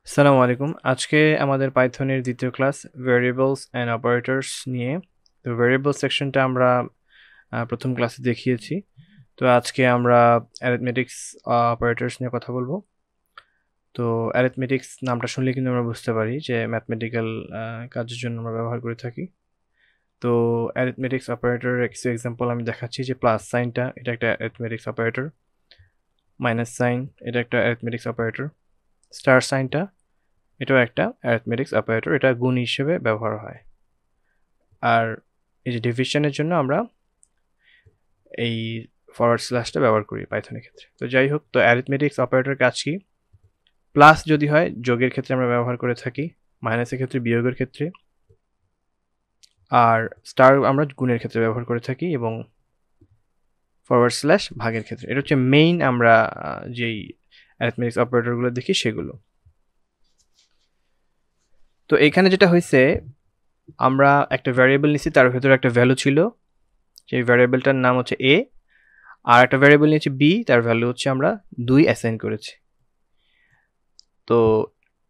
আসসালামু আলাইকুম। আজকে আমাদের পাইথনের দ্বিতীয় ক্লাস ভেরিয়েবলস অ্যান্ড অপারেটরস নিয়ে। তো ভেরিয়েবল সেকশনটা আমরা প্রথম ক্লাসে দেখিয়েছি। তো আজকে আমরা অ্যারিথমেটিক্স অপারেটরস নিয়ে কথা বলবো। তো অ্যারিথমেটিক্স নামটা শুনলে কিন্তু আমরা বুঝতে পারি যে ম্যাথমেটিক্যাল কাজের জন্য আমরা ব্যবহার করে থাকি। তো অ্যারিথমেটিক্স অপারেটরের কিছু এক্সাম্পল আমি দেখাচ্ছি যে প্লাস সাইনটা এটা একটা অ্যারিথমেটিক্স অপারেটর, মাইনাস সাইন এটা একটা অ্যারিথমেটিক্স অপারেটর, স্টার সাইনটা এটাও একটা অ্যারিথমেটিক্স অপারেটর, এটা গুণ হিসেবে ব্যবহার হয়। আর এই যে ডিভিশনের জন্য আমরা এই ফরওয়ার্ড স্ল্যাশটা ব্যবহার করি পাইথনের ক্ষেত্রে। তো যাই হোক, তো অ্যারিথমেটিক্স অপারেটর কাজ কি? প্লাস যদি হয় যোগের ক্ষেত্রে আমরা ব্যবহার করে থাকি, মাইনাসের ক্ষেত্রে বিয়োগের ক্ষেত্রে, আর স্টার আমরা গুণের ক্ষেত্রে ব্যবহার করে থাকি, এবং ফরওয়ার্ড স্ল্যাশ ভাগের ক্ষেত্রে। এটা হচ্ছে মেইন আমরা যেই অ্যারিথমেটিক্স অপারেটরগুলো দেখি সেগুলো। তো এখানে যেটা হয়েছে, আমরা একটা ভ্যারিয়েবল নিচ্ছি, তার ভেতরে একটা ভ্যালু ছিল, সেই ভ্যারিয়েবলটার নাম হচ্ছে এ, আর একটা ভ্যারিয়েবল নিয়েছি বি, তার ভ্যালু হচ্ছে আমরা 2 অ্যাসাইন করেছি। তো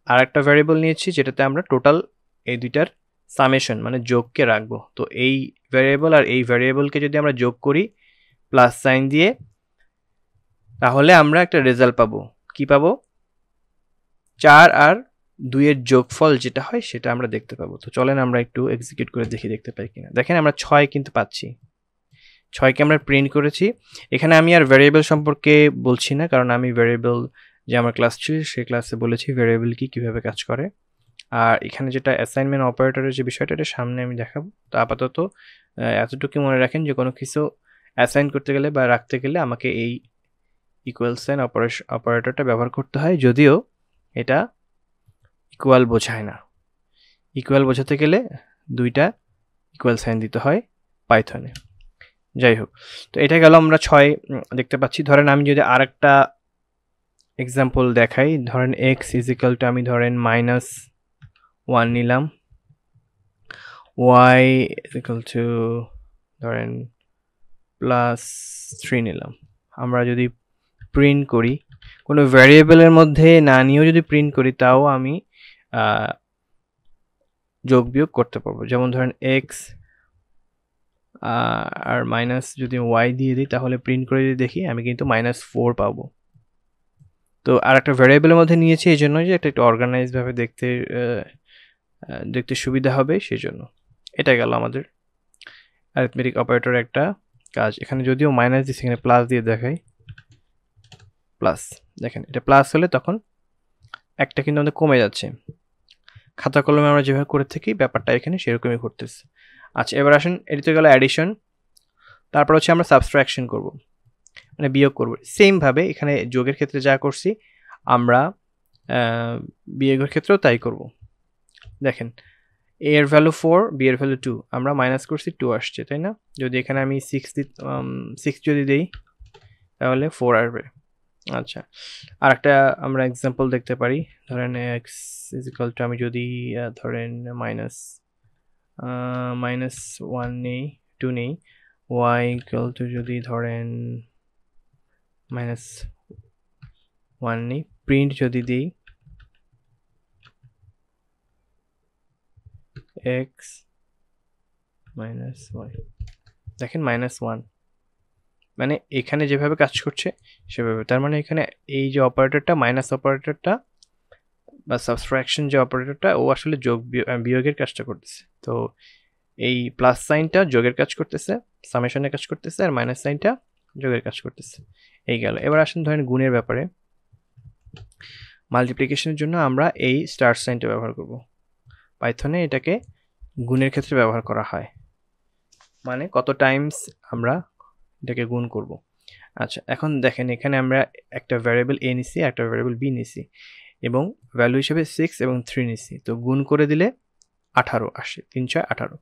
আর একটা ভ্যারিয়েবল নিয়েছি যেটাতে আমরা টোটাল এই দুইটার সামেশন মানে যোগকে রাখবো। তো এই ভ্যারিয়েবল আর এই ভ্যারিয়েবলকে যদি আমরা যোগ করি প্লাস সাইন দিয়ে, তাহলে আমরা একটা রেজাল্ট পাবো। কি পাবো? 4 আর 2 এর যোগফল যেটা হয় সেটা আমরা দেখতে পাবো। তো চলেন আমরা একটু এক্সিকিউট করে দেখতে পাই কিনা। দেখেন আমরা 6 কিন্তু পাচ্ছি, 6কে আমরা প্রিন্ট করেছি। এখানে আমি আর ভ্যারিয়েবল সম্পর্কে বলছি না, কারণ আমি ভ্যারিয়েবল যে আমার ক্লাস ছিল সেই ক্লাসে বলেছি ভ্যারিয়েবল কি কিভাবে কাজ করে। আর এখানে যেটা অ্যাসাইনমেন্ট অপারেটরের যে বিষয়টা, এটা সামনে আমি দেখাবো। তো আপাতত এতটুকু মনে রাখেন যে কোনো কিছু অ্যাসাইন করতে গেলে বা রাখতে গেলে আমাকে এই ইকুয়াল সাইন অপারেটরটা ব্যবহার করতে হয়, যদিও এটা ইকুয়াল বোঝায় না। ইকুয়াল বোঝাতে গেলে দুইটা ইকুয়াল সাইন দিতে হয় পাইথনে। যাই হোক, তো এটা গেল আমরা 6 দেখতে পাচ্ছি। ধরেন আমি যদি আরেকটা এক্সাম্পল দেখাই, ধরেন এক্স ইজিক্যাল টু আমি ধরেন -1 নিলাম, ওয়াই ইজিক্যাল টু ধরেন +3 নিলাম। আমরা যদি প্রিন্ট করি, কোনো ভ্যারিয়েবলের মধ্যে না নিয়েও যদি প্রিন্ট করি, তাও আমি যোগ বিয়োগ করতে পারবো। যেমন ধরেন এক্স আর মাইনাস যদি ওয়াই দিয়ে দিই, তাহলে প্রিন্ট করে যদি দেখি আমি কিন্তু -4 পাবো। তো আর একটা ভ্যারিয়েবলের মধ্যে নিয়েছি এই জন্য যে এটা একটু অর্গানাইজভাবে দেখতে সুবিধা হবে, সেই জন্য। এটা গেল আমাদের অ্যারিথমেটিক অপারেটর একটা কাজ। এখানে যদিও মাইনাস দিচ্ছি, এখানে প্লাস দিয়ে দেখাই, প্লাস। দেখেন এটা প্লাস হলে তখন একটা কিন্তু আমাদের কমে যাচ্ছে। খাতা কলমে আমরা যেভাবে করে থাকি ব্যাপারটা এখানে সেরকমই করতেছে। আচ্ছা, এবার আসেন, এটিতে গেল অ্যাডিশন। তারপর হচ্ছে আমরা সাবস্ট্রাকশন করব, মানে বিয়োগ করব। সেমভাবে এখানে যোগের ক্ষেত্রে যা করছি আমরা বিয়োগের ক্ষেত্রেও তাই করব। দেখেন a এর ভ্যালু 4, b এর ভ্যালু 2, আমরা মাইনাস করছি 2 আসছে, তাই না? যদি এখানে আমি 6 যদি দেই তাহলে 4 আসবে। আচ্ছা, আর একটা আমরা এক্সাম্পল দেখতে পারি। ধরেন x ইজিক্যাল টু আমি যদি ধরেন -1 নেই, 2 নেই, y ইকুয়াল টু যদি ধরেন -1 নেই, প্রিন্ট যদি দিই x -y, দেখেন -1, মানে এখানে যেভাবে কাজ করছে সেভাবে। তার মানে এখানে এই যে অপারেটরটা, মাইনাস অপারেটরটা বা সাবট্রাকশন যে অপারেটরটা, ও আসলে যোগ বিয়োগের কাজটা করতেছে। তো এই প্লাস সাইনটা যোগের কাজ করতেছে, সামেশনের কাজ করতেছে, আর মাইনাস সাইনটা যোগের কাজ করতেছে। এই গেল। এবার আসেন ধরেন গুণের ব্যাপারে। মাল্টিপ্লিকেশনের জন্য আমরা এই স্টার সাইনটা ব্যবহার করব। পাইথনে এটাকে গুণের ক্ষেত্রে ব্যবহার করা হয়, মানে কত টাইমস আমরা এটাকে গুণ করব। আচ্ছা, এখন দেখেন এখানে আমরা একটা ভ্যারিয়েবল a নিছি, একটা ভ্যারিয়েবল b নিছি, এবং ভ্যালু হিসেবে 6 এবং 3 নিছি। তো গুণ করে দিলে 18 আসে, 3 6 18।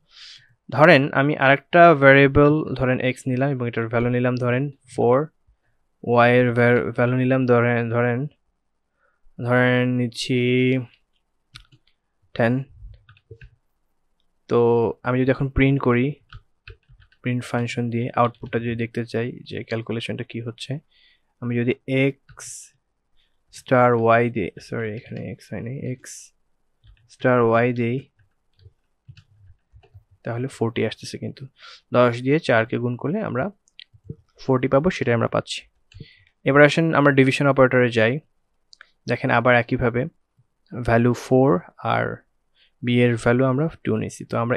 ধরেন আমি আরেকটা ভ্যারিয়েবল ধরেন x নিলাম এবং এটার ভ্যালু নিলাম ধরেন 4, y এর ভ্যালু নিলাম ধরেন নিচ্ছি 10। তো আমি যদি এখন প্রিন্ট করি, প্রিন্ট ফাংশন দিয়ে আউটপুটটা যদি দেখতে চাই যে ক্যালকুলেশনটা কি হচ্ছে, আমি যদি x স্টার ওয়াই দিই, সরি এখানে এক্স হয়নি, এক্স স্টার ওয়াই দিই, তাহলে 40 আসতেছে। কিন্তু 10 দিয়ে 4কে গুণ করলে আমরা 40 পাবো, সেটাই আমরা পাচ্ছি। এবার আসেন আমরা ডিভিশন অপারেটরে যাই। দেখেন আবার একইভাবে ভ্যালু 4 আর বি এর ভ্যালু আমরা 2 নিয়েছি। তো আমরা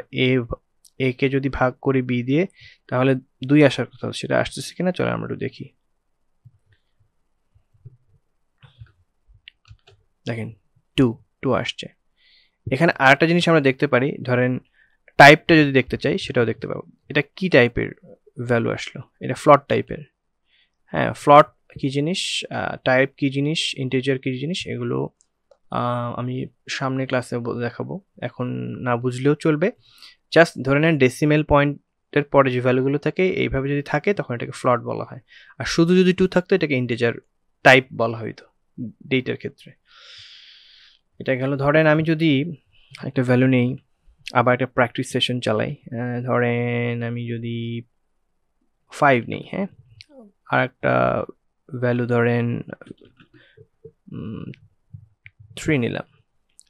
এ কে যদি ভাগ করি বি দিয়ে, তাহলে 2 আসার কথা, সেটা আসতেছে কিনা চলো আমরা একটু দেখি। দেখেন 2 আসছে। এখানে আরেকটা জিনিস আমরা দেখতে পারি, ধরেন টাইপটা যদি দেখতে চাই সেটাও দেখতে পাবো। এটা কি টাইপের ভ্যালু আসলো? এটা ফ্লট টাইপের। হ্যাঁ, ফ্লট কি জিনিস, টাইপ কি জিনিস, ইন্টিজার কি জিনিস, এগুলো আমি সামনে ক্লাসে দেখাবো, এখন না বুঝলেও চলবে। জাস্ট ধরে নেন ডেসিমেল পয়েন্টের পরে যে ভ্যালুগুলো থাকে এইভাবে যদি থাকে তখন এটাকে ফ্লট বলা হয়, আর শুধু যদি 2 থাকতো এটাকে ইন্টিজার টাইপ বলা হইতো ডেটার ক্ষেত্রে। এটা গেল। ধরেন আমি যদি একটা ভ্যালু নেই, আবার একটা প্র্যাকটিস সেশন চালাই, ধরেন আমি যদি 5 নেই, হ্যাঁ, আর একটা ভ্যালু ধরেন 3 নিলাম,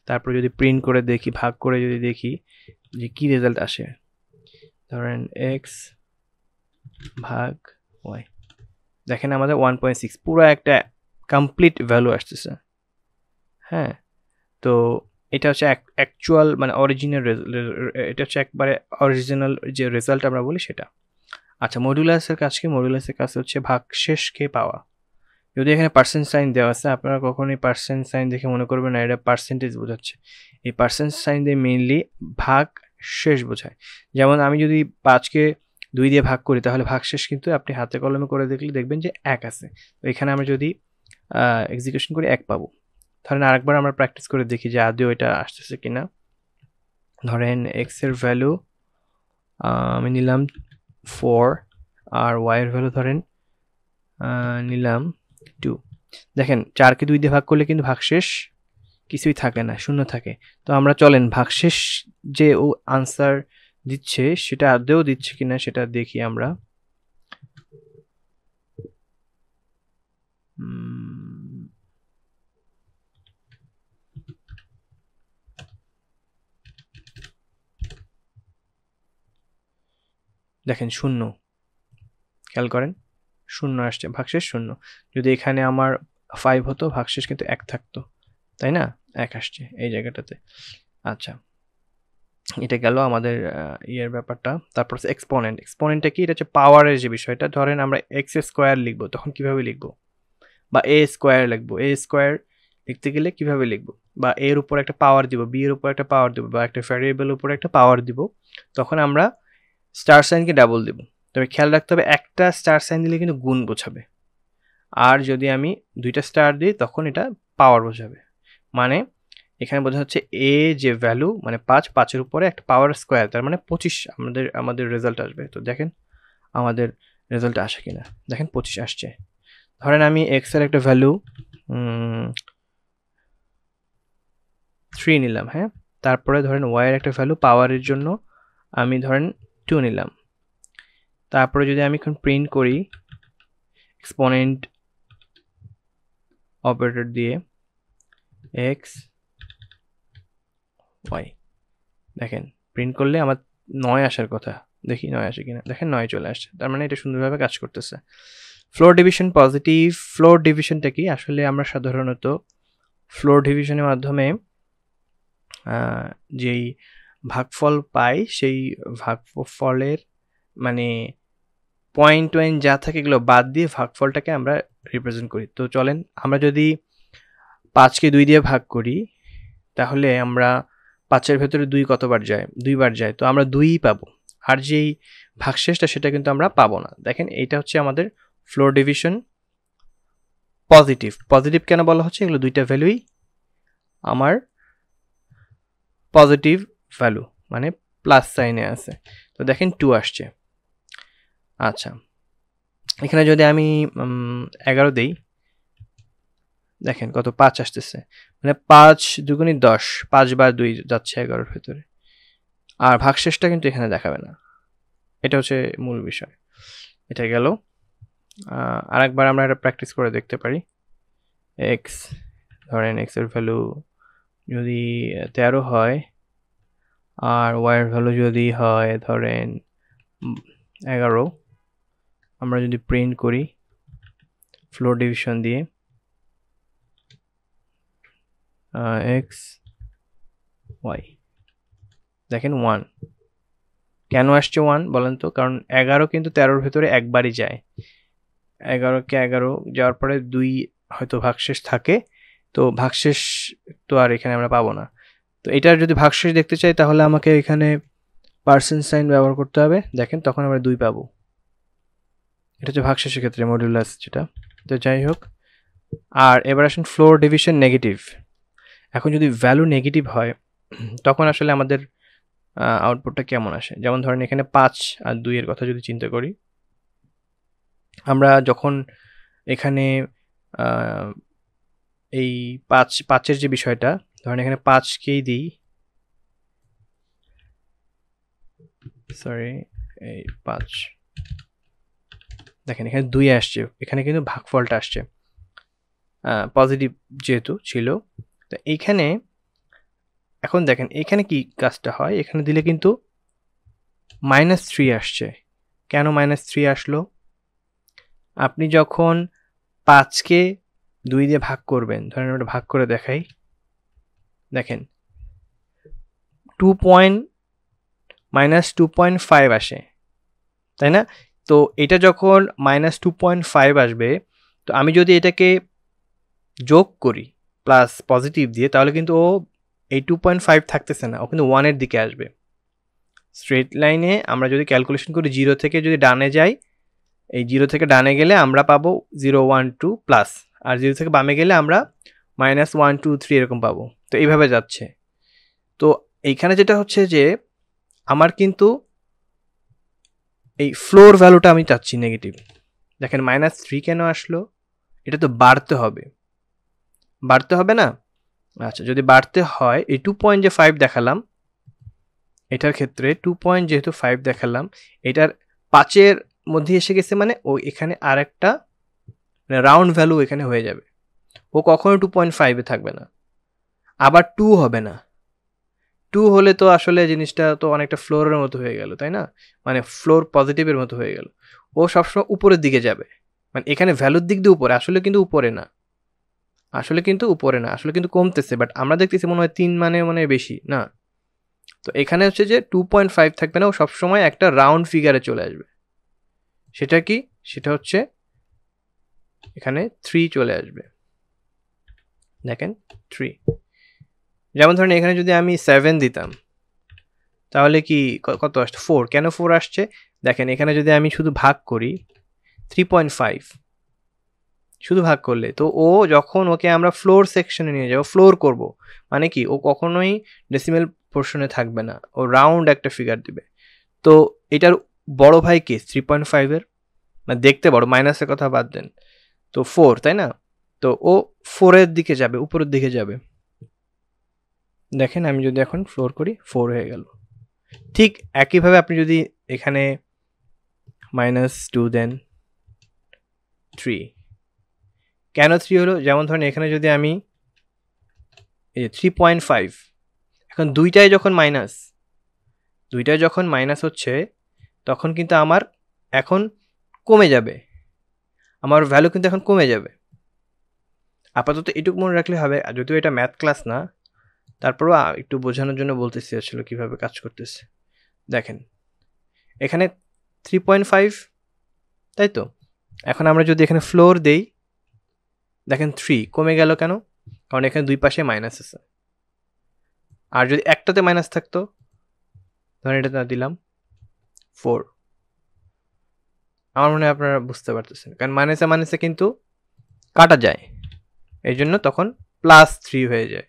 তারপর যদি প্রিন্ট করে দেখি, ভাগ করে যদি দেখি যে কি রেজাল্ট আসে, ধরেন এক্স ভাগ ওয়াই, দেখেন আমাদের 1.6 পুরো একটা কমপ্লিট ভ্যালু আসতেছে। হ্যাঁ, তো এটা হচ্ছে অ্যাকচুয়াল মানে অরিজিনাল, এটা হচ্ছে একবারে অরিজিনাল যে রেজাল্ট আমরা বলি সেটা। আচ্ছা, মডুলাসের কাজ কি? মডুলাসের কাজ হচ্ছে ভাগশেষকে পাওয়া। যদি এখানে পার্সেন্ট সাইন দেওয়া আছে, আপনারা কখনোই পার্সেন্ট সাইন দেখে মনে করবেন না এটা পার্সেন্টেজ বোঝাচ্ছে। এই পার্সেন্ট সাইন দিয়ে মেইনলি ভাগ শেষ বোঝায়। যেমন আমি যদি 5কে 2 দিয়ে ভাগ করি, তাহলে ভাগ শেষ কিন্তু আপনি হাতে কলমে করে দেখলে দেখবেন যে 1 আছে। তো এখানে আমরা যদি এক্সিকিউশন করি 1 পাবো। ধরেন আরেকবার আমরা প্র্যাকটিস করে দেখি যে আদৌ এটা আসতেছে কিনা। ধরেন এক্স এর ভ্যালু আমি নিলাম 4 আর ওয়াই এর ভ্যালু ধরেন নিলাম 2। দেখেন 4কে 2 দিয়ে ভাগ করলে কিন্তু ভাগশেষ কিছুই থাকে না, শূন্য থাকে। তো আমরা চলেন ভাগশেষ যে ও আনসার দিচ্ছে সেটা আদৌ দিচ্ছে কিনা সেটা দেখি আমরা। দেখেন 0, খেয়াল করেন 0 আসছে, ভাগশেষ 0। যদি এখানে আমার 5 হতো ভাগশেষ কিন্তু 1 থাকতো, তাই না? 1 আসছে এই জায়গাটাতে। আচ্ছা, এটা গেল আমাদের ইয়ের ব্যাপারটা। তারপর হচ্ছে এক্সপোনেন্ট। এক্সপোনেন্টটা কি? এটা হচ্ছে পাওয়ারের যে বিষয়টা। ধরেন আমরা এক্স স্কোয়ার লিখবো, তখন কিভাবে লিখবো? বা এ স্কোয়ার লিখবো, এ স্কোয়ার লিখতে গেলে কিভাবে লিখবো? বা এর উপর একটা পাওয়ার দিব, বি এর উপর একটা পাওয়ার দিব, বা একটা ভ্যারিয়েবলের উপর একটা পাওয়ার দিব, তখন আমরা স্টার সাইনকে ডাবল দিব। তবে খেয়াল রাখতে হবে একটা স্টার সাইন দিলে কিন্তু গুণ বোঝাবে, আর যদি আমি 2টা স্টার দিই তখন এটা পাওয়ার বোঝাবে। মানে এখানে বোঝা হচ্ছে এ যে ভ্যালু মানে 5 এর উপরে একটা পাওয়ার স্কোয়ার, তার মানে 25 আমাদের রেজাল্ট আসবে। তো দেখেন আমাদের রেজাল্ট আসে কিনা। দেখেন 25 আসছে। ধরেন আমি এক্স এর একটা ভ্যালু 3 নিলাম, হ্যাঁ, তারপরে ধরেন ওয়াই এর একটা ভ্যালু পাওয়ারের জন্য আমি ধরেন 2 নিলাম। তারপরে যদি আমি এখন প্রিন্ট করি এক্সপোনেন্ট অপারেটর দিয়ে এক্স ওয়াই, দেখেন প্রিন্ট করলে আমার 9 আসার কথা। দেখি 9 আসে কিনা। দেখেন 9 চলে আসছে, তার মানে এটা সুন্দরভাবে কাজ করতেছে। Floor division positive. ফ্লোর ডিভিশনটা কি? আসলে আমরা সাধারণত ফ্লোর ডিভিশনের মাধ্যমে যেই ভাগফল পাই সেই ভাগফলের মানে পয়েন্ট যা থাকে এগুলো বাদ দিয়ে ভাগফলটাকে আমরা রিপ্রেজেন্ট করি। তো চলেন আমরা যদি 5কে 2 দিয়ে ভাগ করি, তাহলে আমরা 5-এর ভেতরে 2 কতবার যায়? 2 বার যায়, তো আমরা 2ই পাবো। আর যেই ভাগশেষটা সেটা কিন্তু আমরা পাবো না। দেখেন এইটা হচ্ছে আমাদের ফ্লোর ডিভিশন পজিটিভ। পজিটিভ কেন বলা হচ্ছে? এগুলো 2টা ভ্যালুই আমার পজিটিভ ভ্যালু, মানে প্লাস সাইনে আছে। তো দেখেন 2 আসছে। আচ্ছা, এখানে যদি আমি 11 দেই, দেখেন কত 5 আসতেছে, মানে 5 দুগুণী 10, 5 বার 2 যাচ্ছে 11-এর ভেতরে। আর ভাগশেষটা কিন্তু এখানে দেখাবে না, এটা হচ্ছে মূল বিষয়। এটা গেল। আরেকবার আমরা এটা প্র্যাকটিস করে দেখতে পারি। এক্স, ধরেন এক্স এর ভ্যালু যদি 13 হয় আর ওয়াই এর ভ্যালু যদি হয় ধরেন 11, আমরা যদি প্রিন্ট করি ফ্লোর ডিভিশন দিয়ে এক্স ওয়াই, দেখেন 1 কেন আসছে 1 বলেন তো? কারণ 11 কিন্তু 13-র ভেতরে একবারই যায়। 11কে 11 যাওয়ার পরে 2 হয়তো ভাগশেষ থাকে, তো ভাগশেষ তো আর এখানে আমরা পাবো না। তো এটার যদি ভাগশেষ দেখতে চাই তাহলে আমাকে এখানে পার্সেন্ট সাইন ব্যবহার করতে হবে, দেখেন তখন আমরা 2 পাবো। এটা হচ্ছে ভাগশেষের ক্ষেত্রে মডুলাস যেটা। তো যাই হোক, আর এবার আসুন ফ্লোর ডিভিশন নেগেটিভ। এখন যদি ভ্যালু নেগেটিভ হয় তখন আসলে আমাদের আউটপুটটা কেমন আসে? যেমন ধরেন এখানে 5 আর 2 এর কথা যদি চিন্তা করি, আমরা যখন এখানে এই 5-5-এর যে বিষয়টা, ধরেন এখানে 5কেই দিই, সরি এই 5, দেখেন এখানে 2 আসছে, এখানে কিন্তু ভাগফলটা আসছে পজিটিভ যেহেতু ছিল। তো এইখানে এখন দেখেন এখানে কি কাজটা হয়, এখানে দিলে কিন্তু -3 আসছে। কেন -3 আসলো? আপনি যখন 5কে 2 দিয়ে ভাগ করবেন, ধরেন ওটা ভাগ করে দেখাই, দেখেন -2.5 আসে, তাই না? তো এটা যখন -2.5 আসবে, তো আমি যদি এটাকে যোগ করি প্লাস পজিটিভ দিয়ে, তাহলে কিন্তু ও এই 2.5 থাকতেছে না, ও কিন্তু 1 এর দিকে আসবে। স্ট্রেট লাইনে আমরা যদি ক্যালকুলেশন করি 0 থেকে যদি ডানে যাই, এই 0 থেকে ডানে গেলে আমরা পাবো 0, 1, 2 প্লাস, আর 0 থেকে বামে গেলে আমরা -1, 2, 3 এরকম পাবো। তো এইভাবে যাচ্ছে। তো এইখানে যেটা হচ্ছে যে আমার কিন্তু এই ফ্লোর ভ্যালুটা আমি চাচ্ছি নেগেটিভ। দেখেন -3 কেন আসলো? এটা তো বাড়তে হবে, বাড়তে হবে না? আচ্ছা, যদি বাড়তে হয় এই 2.5 দেখালাম, এটার ক্ষেত্রে 2. যেহেতু 5 দেখালাম, এটার 5-এর মধ্যে এসে গেছে, মানে ও এখানে আর একটা রাউন্ড ভ্যালু এখানে হয়ে যাবে। ও কখনো 2.5-এ থাকবে না, আবার 2 হবে না। 2 হলে তো আসলে জিনিসটা তো অনেকটা ফ্লোরের মতো হয়ে গেল, তাই না? মানে ফ্লোর পজিটিভের মতো হয়ে গেল। ও সবসময় উপরের দিকে যাবে, মানে এখানে ভ্যালুর দিক দিয়ে উপরে, আসলে কিন্তু উপরে না, আসলে কিন্তু উপরে না, আসলে কিন্তু কমতেছে, বাট আমরা দেখতেছি মনে হয় 3 মানে বেশি না। তো এখানে হচ্ছে যে 2.5 থাকবে না, ও সবসময় একটা রাউন্ড ফিগারে চলে আসবে। সেটা কি? সেটা হচ্ছে এখানে 3 চলে আসবে, দেখেন 3। যেমন ধরেন এখানে যদি আমি 7 দিতাম তাহলে কি কত আসছে? 4। কেন 4 আসছে? দেখেন এখানে যদি আমি শুধু ভাগ করি 3.5, শুধু ভাগ করলে, তো ও যখন ওকে আমরা ফ্লোর সেকশনে নিয়ে যাব, ফ্লোর করব, মানে কি ও কখনোই ডেসিমেল পোর্শনে থাকবে না, ও রাউন্ড একটা ফিগার দিবে। তো এটার বড় ভাই কে? 3.5 এর, মানে দেখতে বড়, মাইনাসের কথা বাদ দেন, তো 4, তাই না? তো ও 4 এর দিকে যাবে, উপরের দিকে যাবে। দেখেন আমি যদি এখন ফ্লোর করি 4 হয়ে গেল। ঠিক একইভাবে আপনি যদি এখানে -2 দেন 3, কেন 3 হলো? যেমন ধরেন এখানে যদি আমি এই 3.5, এখন দুইটাই যখন মাইনাস হচ্ছে, তখন কিন্তু আমার এখন কমে যাবে, আমার ভ্যালু কিন্তু এখন কমে যাবে। আপাতত এটুকু মনে রাখলে হবে, যদিও এটা ম্যাথ ক্লাস না, তারপরও একটু বোঝানোর জন্য বলতেছি আসলে কিভাবে কাজ করতেছে। দেখেন এখানে 3.5, তাই তো? এখন আমরা যদি এখানে ফ্লোর দেই, দেখেন 3 কমে গেল কেন? কারণ এখানে দুই পাশে মাইনাস আছে। আর যদি একটাতে মাইনাস থাকতো, ধরেন এটা দিলাম 4, আমার মনে হয় আপনারা বুঝতে পারতেছেন, কারণ মাইনাসে কিন্তু কাটা যায়, এই জন্য তখন +3 হয়ে যায়।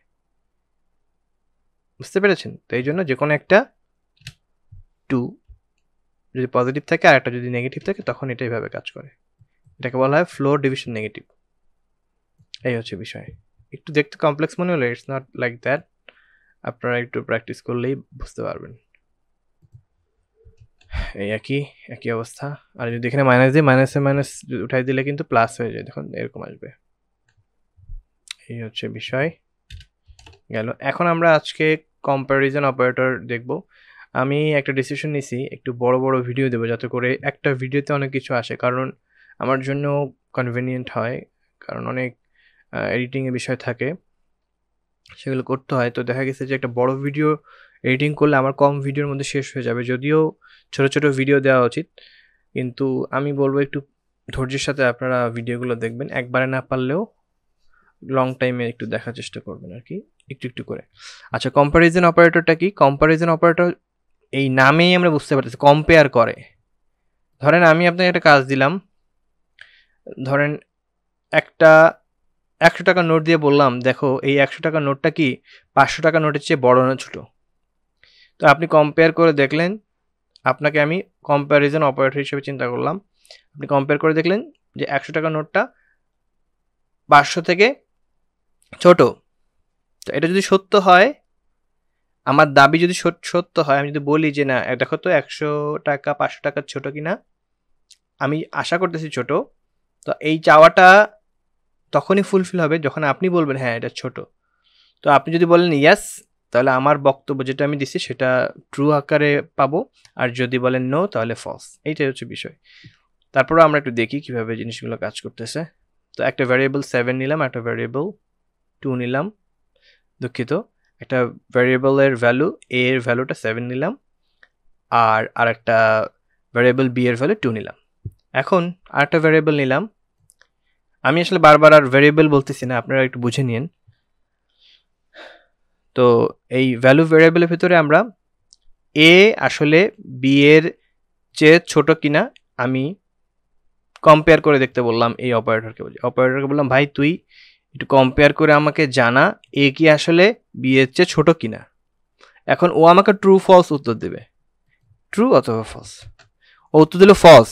বুঝতে পেরেছেন? তো এই জন্য যে কোনো একটা 2 যদি পজিটিভ থাকে আর একটা যদি নেগেটিভ থাকে, তখন এটা এইভাবে কাজ করে। এটাকে বলা হয় ফ্লোর ডিভিশন নেগেটিভ। এই হচ্ছে বিষয়। একটু দেখতে কমপ্লেক্স মনে হলো, ইটস নট লাইক দ্যাট। আপনারা একটু প্র্যাকটিস করলেই বুঝতে পারবেন। এই একই অবস্থা। আর যদি এখানে মাইনাস দিই, মাইনাসে মাইনাস উঠাই দিলে কিন্তু প্লাস হয়ে যায়, দেখুন এরকম আসবে। এই হচ্ছে বিষয় গেল। এখন আমরা আজকে কম্প্যারিজন অপারেটর দেখব। আমি একটা ডিসিশন নিছি একটু বড় বড় ভিডিও দেবো যাতে করে একটা ভিডিওতে অনেক কিছু আসে, কারণ আমার জন্য কনভিনিয়েন্ট হয়, কারণ অনেক এডিটিংয়ের বিষয় থাকে, সেগুলো করতে হয়। তো দেখা গেছে যে একটা বড় ভিডিও এডিটিং করলে আমার কম ভিডিওর মধ্যে শেষ হয়ে যাবে, যদিও ছোট ছোট ভিডিও দেওয়া উচিত, কিন্তু আমি বলবো একটু ধৈর্যের সাথে আপনারা ভিডিওগুলো দেখবেন, একবারে না পারলেও লং টাইমে একটু দেখার চেষ্টা করবেন আর কি, একটু একটু করে। আচ্ছা, কম্প্যারিজন অপারেটরটা কি? কম্প্যারিজন অপারেটর এই নামেই আমরা বুঝতে পারতেছি কম্পেয়ার করে। ধরেন আমি আপনাকে একটা কাজ দিলাম, ধরেন একটা 100 টাকার নোট দিয়ে বললাম দেখো এই 100 টাকার নোটটা কি 500 টাকার নোটের চেয়ে বড় না ছোট। তো আপনি কম্পেয়ার করে দেখলেন, আপনাকে আমি কম্প্যারিজন অপারেটর হিসেবে চিন্তা করলাম, আপনি কম্পেয়ার করে দেখলেন যে 100 টাকার নোটটা 500 থেকে ছোট। তো এটা যদি সত্য হয়, আমার দাবি যদি সত্য হয়, আমি যদি বলি যে না দেখো তো 100 টাকা 500 টাকার ছোট কিনা, আমি আশা করতেছি ছোট, তো এই চাওয়াটা তখনই ফুলফিল হবে যখন আপনি বলবেন হ্যাঁ এটা ছোট। তো আপনি যদি বলেন ইয়াস, তাহলে আমার বক্তব্য যেটা আমি দিচ্ছি সেটা ট্রু আকারে পাবো, আর যদি বলেন নো তাহলে ফলস। এইটাই হচ্ছে বিষয়। তারপরে আমরা একটু দেখি কিভাবে জিনিসগুলো কাজ করতেছে। তো একটা ভ্যারিয়েবল 7 নিলাম, একটা ভ্যারিয়েবল 2 নিলাম, দুঃখিত, একটা ভ্যারিয়েবলের ভ্যালু এ এর ভ্যালুটা 7 নিলাম, আর একটা ভ্যারিয়েবল বি এর ভ্যালু 2 নিলাম। এখন আরেকটা ভ্যারিয়েবল নিলাম, আমি আসলে বারবার আর ভ্যারিয়েবল বলতেছি না, আপনারা একটু বুঝে নিন। তো এই ভ্যালু ভ্যারিয়েবলের ভিতরে আমরা এ আসলে বি এর চেয়ে ছোট কিনা আমি কম্পেয়ার করে দেখতে বললাম এই অপারেটরকে বললাম ভাই তুই একটু কম্পেয়ার করে আমাকে জানা এ কি আসলে বি এর চেয়ে ছোট কিনা। এখন ও আমাকে ট্রু ফলস উত্তর দেবে, ট্রু অথবা ফলস। ও উত্তর দিল ফলস,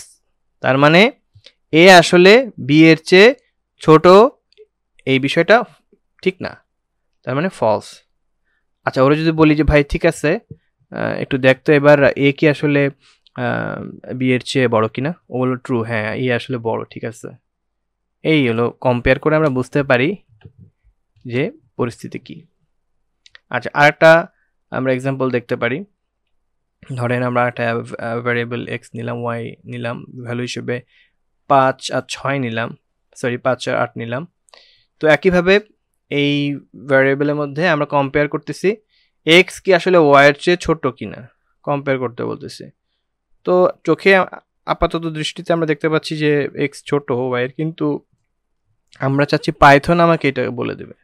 তার মানে এ আসলে বি এর চেয়ে ছোট, এই বিষয়টা ঠিক না, তার মানে ফলস। আচ্ছা, ওরা যদি বলি যে ভাই ঠিক আছে একটু দেখতো এবার এ কি আসলে বি এর চেয়ে বড় কিনা, ও বললো ট্রু, হ্যাঁ এ আসলে বড়, ঠিক আছে। এই হলো কম্পেয়ার করে আমরা বুঝতে পারি যে পরিস্থিতি কি। আচ্ছা, আরেকটা আমরা এক্সাম্পল দেখতে পারি। ধরেন আমরা একটা ভ্যারিয়েবল এক্স নিলাম, ওয়াই নিলাম, ভ্যালু হিসেবে 5 আর 6 নিলাম, 5 আর 8 নিলাম। তো একইভাবে এই ভ্যারিয়েবলের মধ্যে আমরা কম্পেয়ার করতেছি এক্স কি আসলে ওয়াইয়ের চেয়ে ছোট কিনা, কম্পেয়ার করতে বলতেছি। তো চোখে আপাতত দৃষ্টিতে আমরা দেখতে পাচ্ছি যে এক্স ছোট ওয়াইয়ের, কিন্তু আমরা চাচ্ছি পাইথন আমাকে এটা বলে দেবে।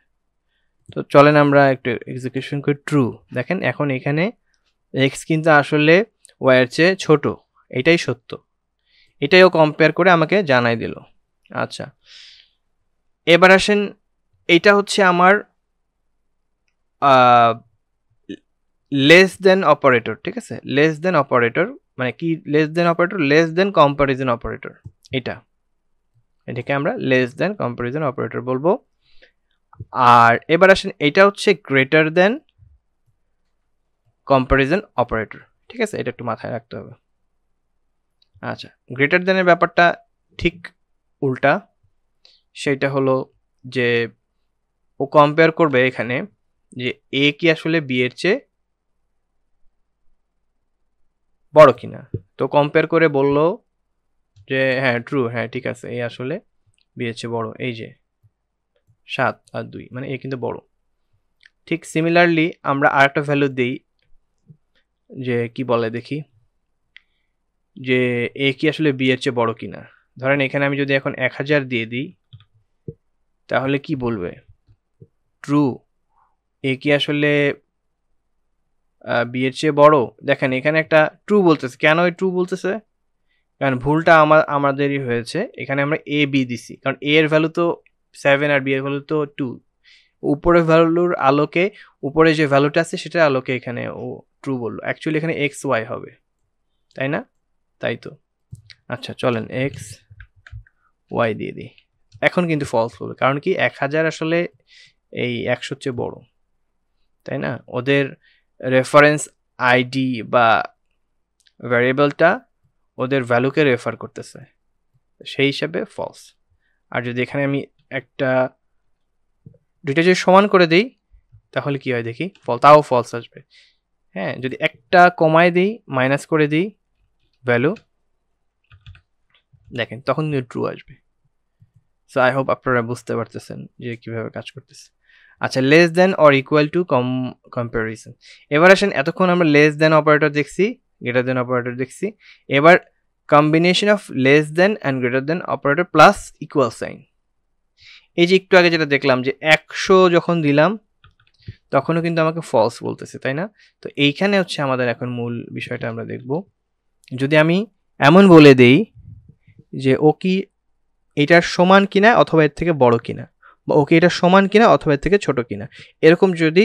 তো চলেন আমরা একটু এক্সিকিউশন করি। ট্রু, দেখেন এখন এখানে এক্স কিন্তু আসলে ওয়াইয়ের চেয়ে ছোট, এটাই সত্য, এটাইও কম্পেয়ার করে আমাকে জানাই দিল। আচ্ছা, এবার আসেন, এইটা হচ্ছে আমার লেস দেন অপারেটর, ঠিক আছে। লেস দেন অপারেটর মানে কি? Less than operator, less than comparison operator, এটাকে আমরা লেস দেন কম্প্যারিজন অপারেটর বলবো। আর এবার আসেন, এটা হচ্ছে গ্রেটার দেন কম্প্যারিজন অপারেটর, ঠিক আছে, এটা একটু মাথায় রাখতে হবে। আচ্ছা, গ্রেটার দেনের ব্যাপারটা ঠিক উল্টা, সেটা হলো যে ও কম্পেয়ার করবে এখানে যে এ কি আসলে বি এর চেয়ে বড় কিনা। তো কম্পেয়ার করে বলল যে হ্যাঁ ট্রু, হ্যাঁ ঠিক আছে, এ আসলে বি এর চেয়ে বড়, এই যে 7 আর 2 মানে এ কিন্তু বড়। ঠিক সিমিলারলি আমরা আরেকটা ভ্যালু দিই, যে কি বলে দেখি, যে এ কি আসলে বি এর চেয়ে বড় কিনা। ধরেন এখানে আমি যদি এখন 1000 দিয়ে দিই, তাহলে কি বলবে? ট্রু, এ কি আসলে বি এর চেয়ে বড়। দেখেন এখানে একটা ট্রু বলতেছে, কেন এই ট্রু বলতেছে? কারণ ভুলটা আমাদেরই হয়েছে, এখানে আমরা এ বি দিছি, কারণ এ এর ভ্যালু তো 7 আর বি এর ভ্যালু তো 2, উপরের ভ্যালুর আলোকে, উপরে যে ভ্যালুটা আছে সেটার আলোকে এখানে ও ট্রু বললো। অ্যাকচুয়ালি এখানে এক্স ওয়াই হবে, তাই না? তাই তো। আচ্ছা চলেন এক্স ওয়াই দিয়ে দিই, এখন কিন্তু ফলস বলবে, কারণ কি 1000 আসলে এই 100 চেয়ে বড়, তাই না? ওদের রেফারেন্স আইডি বা ভ্যারিয়েবলটা ওদের ভ্যালুকে রেফার করতেছে, সেই হিসাবে ফলস। আর যদি এখানে আমি একটা দুইটা যদি সমান করে দেই তাহলে কি হয় দেখি, তাও ফলস আসবে। হ্যাঁ, যদি একটা কমায় দিই, মাইনাস করে দিই ভ্যালু, দেখেন তখন কিন্তু ট্রু আসবে। সো আই হোপ আপনারা বুঝতে পারতেছেন যে কিভাবে কাজ করতেছে। আচ্ছা, less than or equal to comparison. এবার আসেন, এতক্ষণ আমরা লেস দেন অপারেটর দেখছি, গ্রেটার দেন অপারেটর দেখছি, এবার combination of less than and greater than operator plus equal sign. এই যে একটু আগে যেটা দেখলাম যে 100 যখন দিলাম তখনও কিন্তু আমাকে ফলস বলতেছে, তাই না? তো এইখানে হচ্ছে আমাদের এখন মূল বিষয়টা আমরা দেখব। যদি আমি এমন বলে দেই যে ও কি এটার সমান কিনা অথবা এর থেকে বড় কিনা, বা ওকে এটা সমান কিনা অথবা এর থেকে ছোট কিনা, এরকম যদি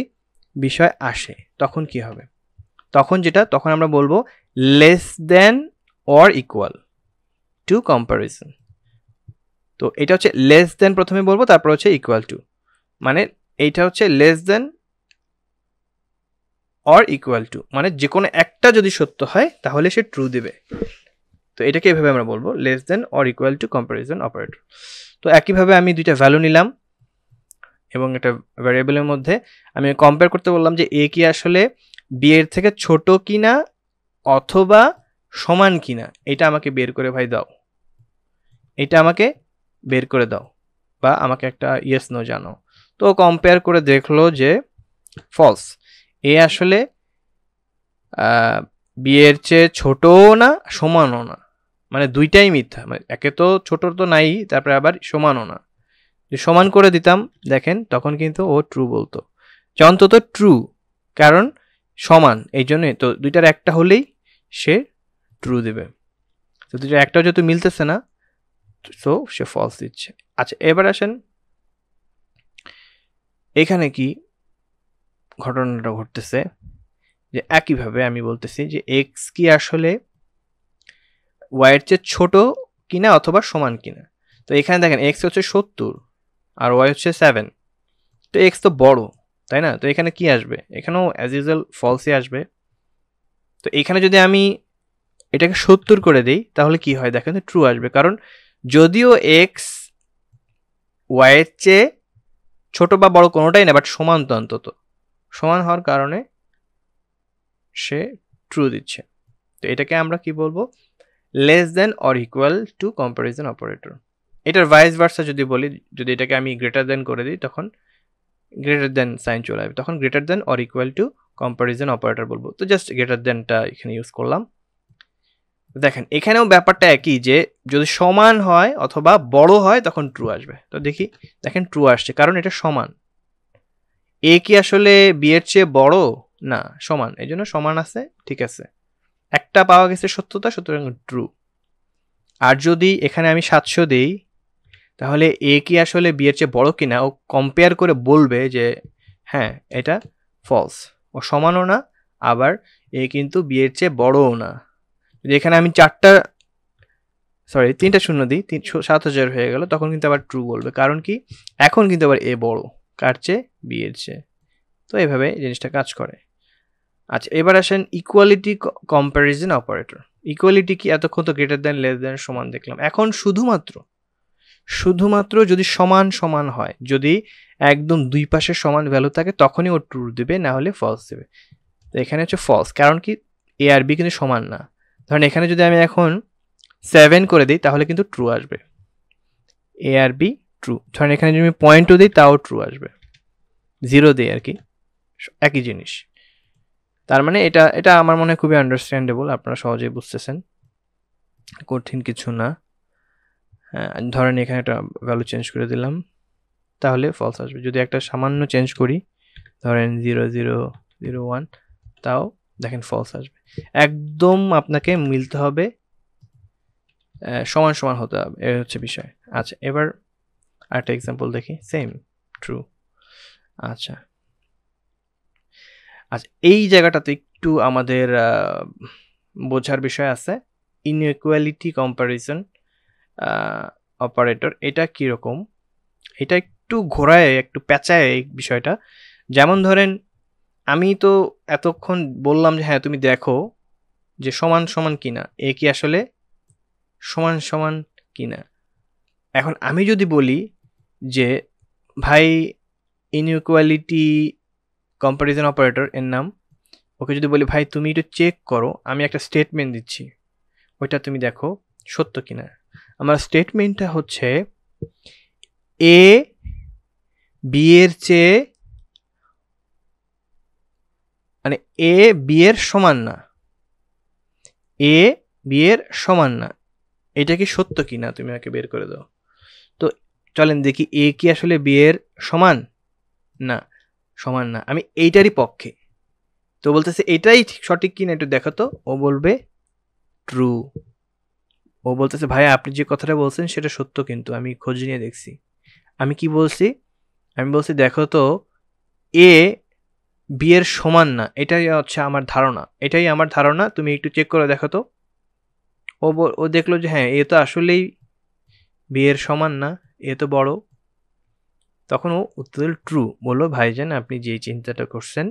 বিষয় আসে তখন কি হবে? তখন আমরা বলবো less than or equal to comparison. তো এটা হচ্ছে লেস দেন প্রথমে বলবো, তারপর হচ্ছে ইকুয়াল টু, মানে এইটা হচ্ছে less than or equal two, মানে যে কোনো একটা যদি সত্য হয় তাহলে সে ট্রু দিবে। তো এটাকে এভাবে আমরা বলবো less than or equal to comparison operator. তো একইভাবে আমি দুইটা ভ্যালু নিলাম এবং একটা ভ্যারিয়েবলের মধ্যে আমি কম্পেয়ার করতে বললাম যে এ কি আসলে বি এর থেকে ছোট কিনা অথবা সমান কিনা, এটা আমাকে বের করে ভাই দাও, এটা আমাকে বের করে দাও, বা আমাকে একটা ইয়েস নো জানো। তো কম্পেয়ার করে দেখলো যে ফলস, এ আসলে বি এর চেয়ে ছোটও না সমানও না, মানে দুইটাই মিথ্যা, মানে একে তো ছোট তো নাই, তারপরে আবার সমানও না। যদি সমান করে দিতাম দেখেন তখন কিন্তু ও ট্রু বলতো, যে অন্তত ট্রু, কারণ সমান, এই জন্যই তো দুইটার একটা হলেই সে ট্রু দেবে। তো দুইটার একটাও যেহেতু মিলতেছে না, সো সে ফলস দিচ্ছে। আচ্ছা, এবার আসেন এখানে কি ঘটনাটা ঘটতেছে, যে একইভাবে আমি বলতেছি যে এক্স কি আসলে ওয়াইয়ের চেয়ে ছোট কিনা অথবা সমান কিনা। তো এখানে দেখেন এক্স হচ্ছে 70 আর ওয়াই হচ্ছে 7, তো এক্স তো বড়, তাই না? তো এখানে কি আসবে? এখানেও অ্যাজ ইউজুয়াল ফলসই আসবে। তো এখানে যদি আমি এটাকে 70 করে দিই তাহলে কি হয় দেখেন, ট্রু আসবে, কারণ যদিও এক্স ওয়াইয়ের চেয়ে ছোট বা বড় কোনোটাই না, বাট সমান তো অন্তত, সমান হওয়ার কারণে সে ট্রু দিচ্ছে। তো এটাকে আমরা কি বলবো? Less than or equal to comparison operator. এটার ভাইস ভার্সা যদি বলি, যদি এটাকে আমি গ্রেটার দেন করে দিই তখন গ্রেটার দেন সাইন চলে আসবে, তখন greater than or equal to comparison operator বলবো। তো জাস্ট গ্রেটার দেনটা এখানে ইউজ করলাম। দেখেন এখানেও ব্যাপারটা একই, যে যদি সমান হয় অথবা বড় হয় তখন ট্রু আসবে। তো দেখি, দেখেন ট্রু আসছে কারণ এটা সমান। এ কি আসলে বি এর চেয়ে বড়? না, সমান, এই জন্য সমান আছে, ঠিক আছে, একটা পাওয়া গেছে সত্যতা, সুতরাং ট্রু। আর যদি এখানে আমি 700 দেই তাহলে এ কি আসলে বি এর চেয়ে বড় কিনা, ও কম্পেয়ার করে বলবে যে হ্যাঁ এটা ফলস, ও সমানও না, আবার এ কিন্তু বি এর চেয়ে বড়ও না। যদি এখানে আমি 3টা শূন্য দিই, 7000 হয়ে গেল, তখন কিন্তু আবার ট্রু বলবে, কারণ কি এখন কিন্তু আবার এ বড় কার চেয়ে? বি এর চেয়ে। তো এইভাবে জিনিসটা কাজ করে। আচ্ছা, এবার আসেন ইকুয়ালিটি কম্প্যারিজন অপারেটর। ইকুয়ালিটি কি? এতক্ষণ তো গ্রেটার দেন লেস দেন সমান দেখলাম, এখন শুধুমাত্র যদি সমান সমান হয়, যদি একদম দুই পাশে সমান ভ্যালু থাকে তখনই ও ট্রু দেবে, না হলে ফলস দেবে। তো এখানে হচ্ছে ফলস, কারণ কি এ আর বি কিন্তু সমান না। ধরেন এখানে যদি আমি এখন 7 করে দিই তাহলে কিন্তু ট্রু আসবে, এ আর বি ট্রু। ধরেন এখানে যদি আমি পয়েন্টও দিই তাও ট্রু আসবে, 0 দিই আর কি, একই জিনিস। তার মানে এটা আমার মনে হয় খুবই আন্ডারস্ট্যান্ডেবল, আপনারা সহজেই বুঝতেছেন, কঠিন কিছু না। হ্যাঁ, ধরেন এখানে একটা ভ্যালু চেঞ্জ করে দিলাম তাহলে ফলস আসবে। যদি একটা সামান্য চেঞ্জ করি, ধরেন 0001, তাও দেখেন ফলস আসবে। একদম আপনাকে মিলতে হবে, সমান সমান হতে হবে, এ হচ্ছে বিষয়। আচ্ছা, এবার আরেকটা এক্সাম্পল দেখি, সেম ট্রু। আচ্ছা, এই জায়গাটাতে একটু আমাদের বোঝার বিষয় আছে। ইনইকুয়ালিটি কম্পারিজন অপারেটর এটা কীরকম, এটা একটু ঘোরায়, একটু পেঁচায় এই বিষয়টা। যেমন ধরেন আমি তো এতক্ষণ বললাম যে হ্যাঁ তুমি দেখো যে সমান সমান কিনা, এ কি আসলে সমান সমান কিনা। এখন আমি যদি বলি যে ভাই ইনইকুয়ালিটি কম্পারিজন অপারেটর এর নাম। ওকে যদি বলি ভাই তুমি একটু চেক করো, আমি একটা স্টেটমেন্ট দিচ্ছি, ওইটা তুমি দেখো সত্য কিনা। আমার স্টেটমেন্টটা হচ্ছে এ বি এর চেয়ে, মানে এ বি এর সমান না, এ বি এর সমান না, এটা কি সত্য কিনা তুমি আমাকে বের করে দাও। তো চলেন দেখি এ কি আসলে বি এর সমান না, সমান না, আমি এইটারই পক্ষে। তো বলতেছে এটাই সঠিক কিনা একটু দেখো তো, ও বলবে ট্রু। ও বলতেছে ভাই আপনি যে কথাটা বলছেন সেটা সত্য, কিন্তু আমি খোঁজ নিয়ে দেখছি। আমি কি বলছি, আমি বলছি দেখো তো এ বি এর সমান না, এটাই হচ্ছে আমার ধারণা, এটাই আমার ধারণা, তুমি একটু চেক করে দেখো তো। ও দেখলো যে হ্যাঁ এ তো আসলেই বি এর সমান না, এ তো বড়। তখন ও উত্তর দিল ট্রু, বললো ভাইজান আপনি যে চিন্তাটা করছেন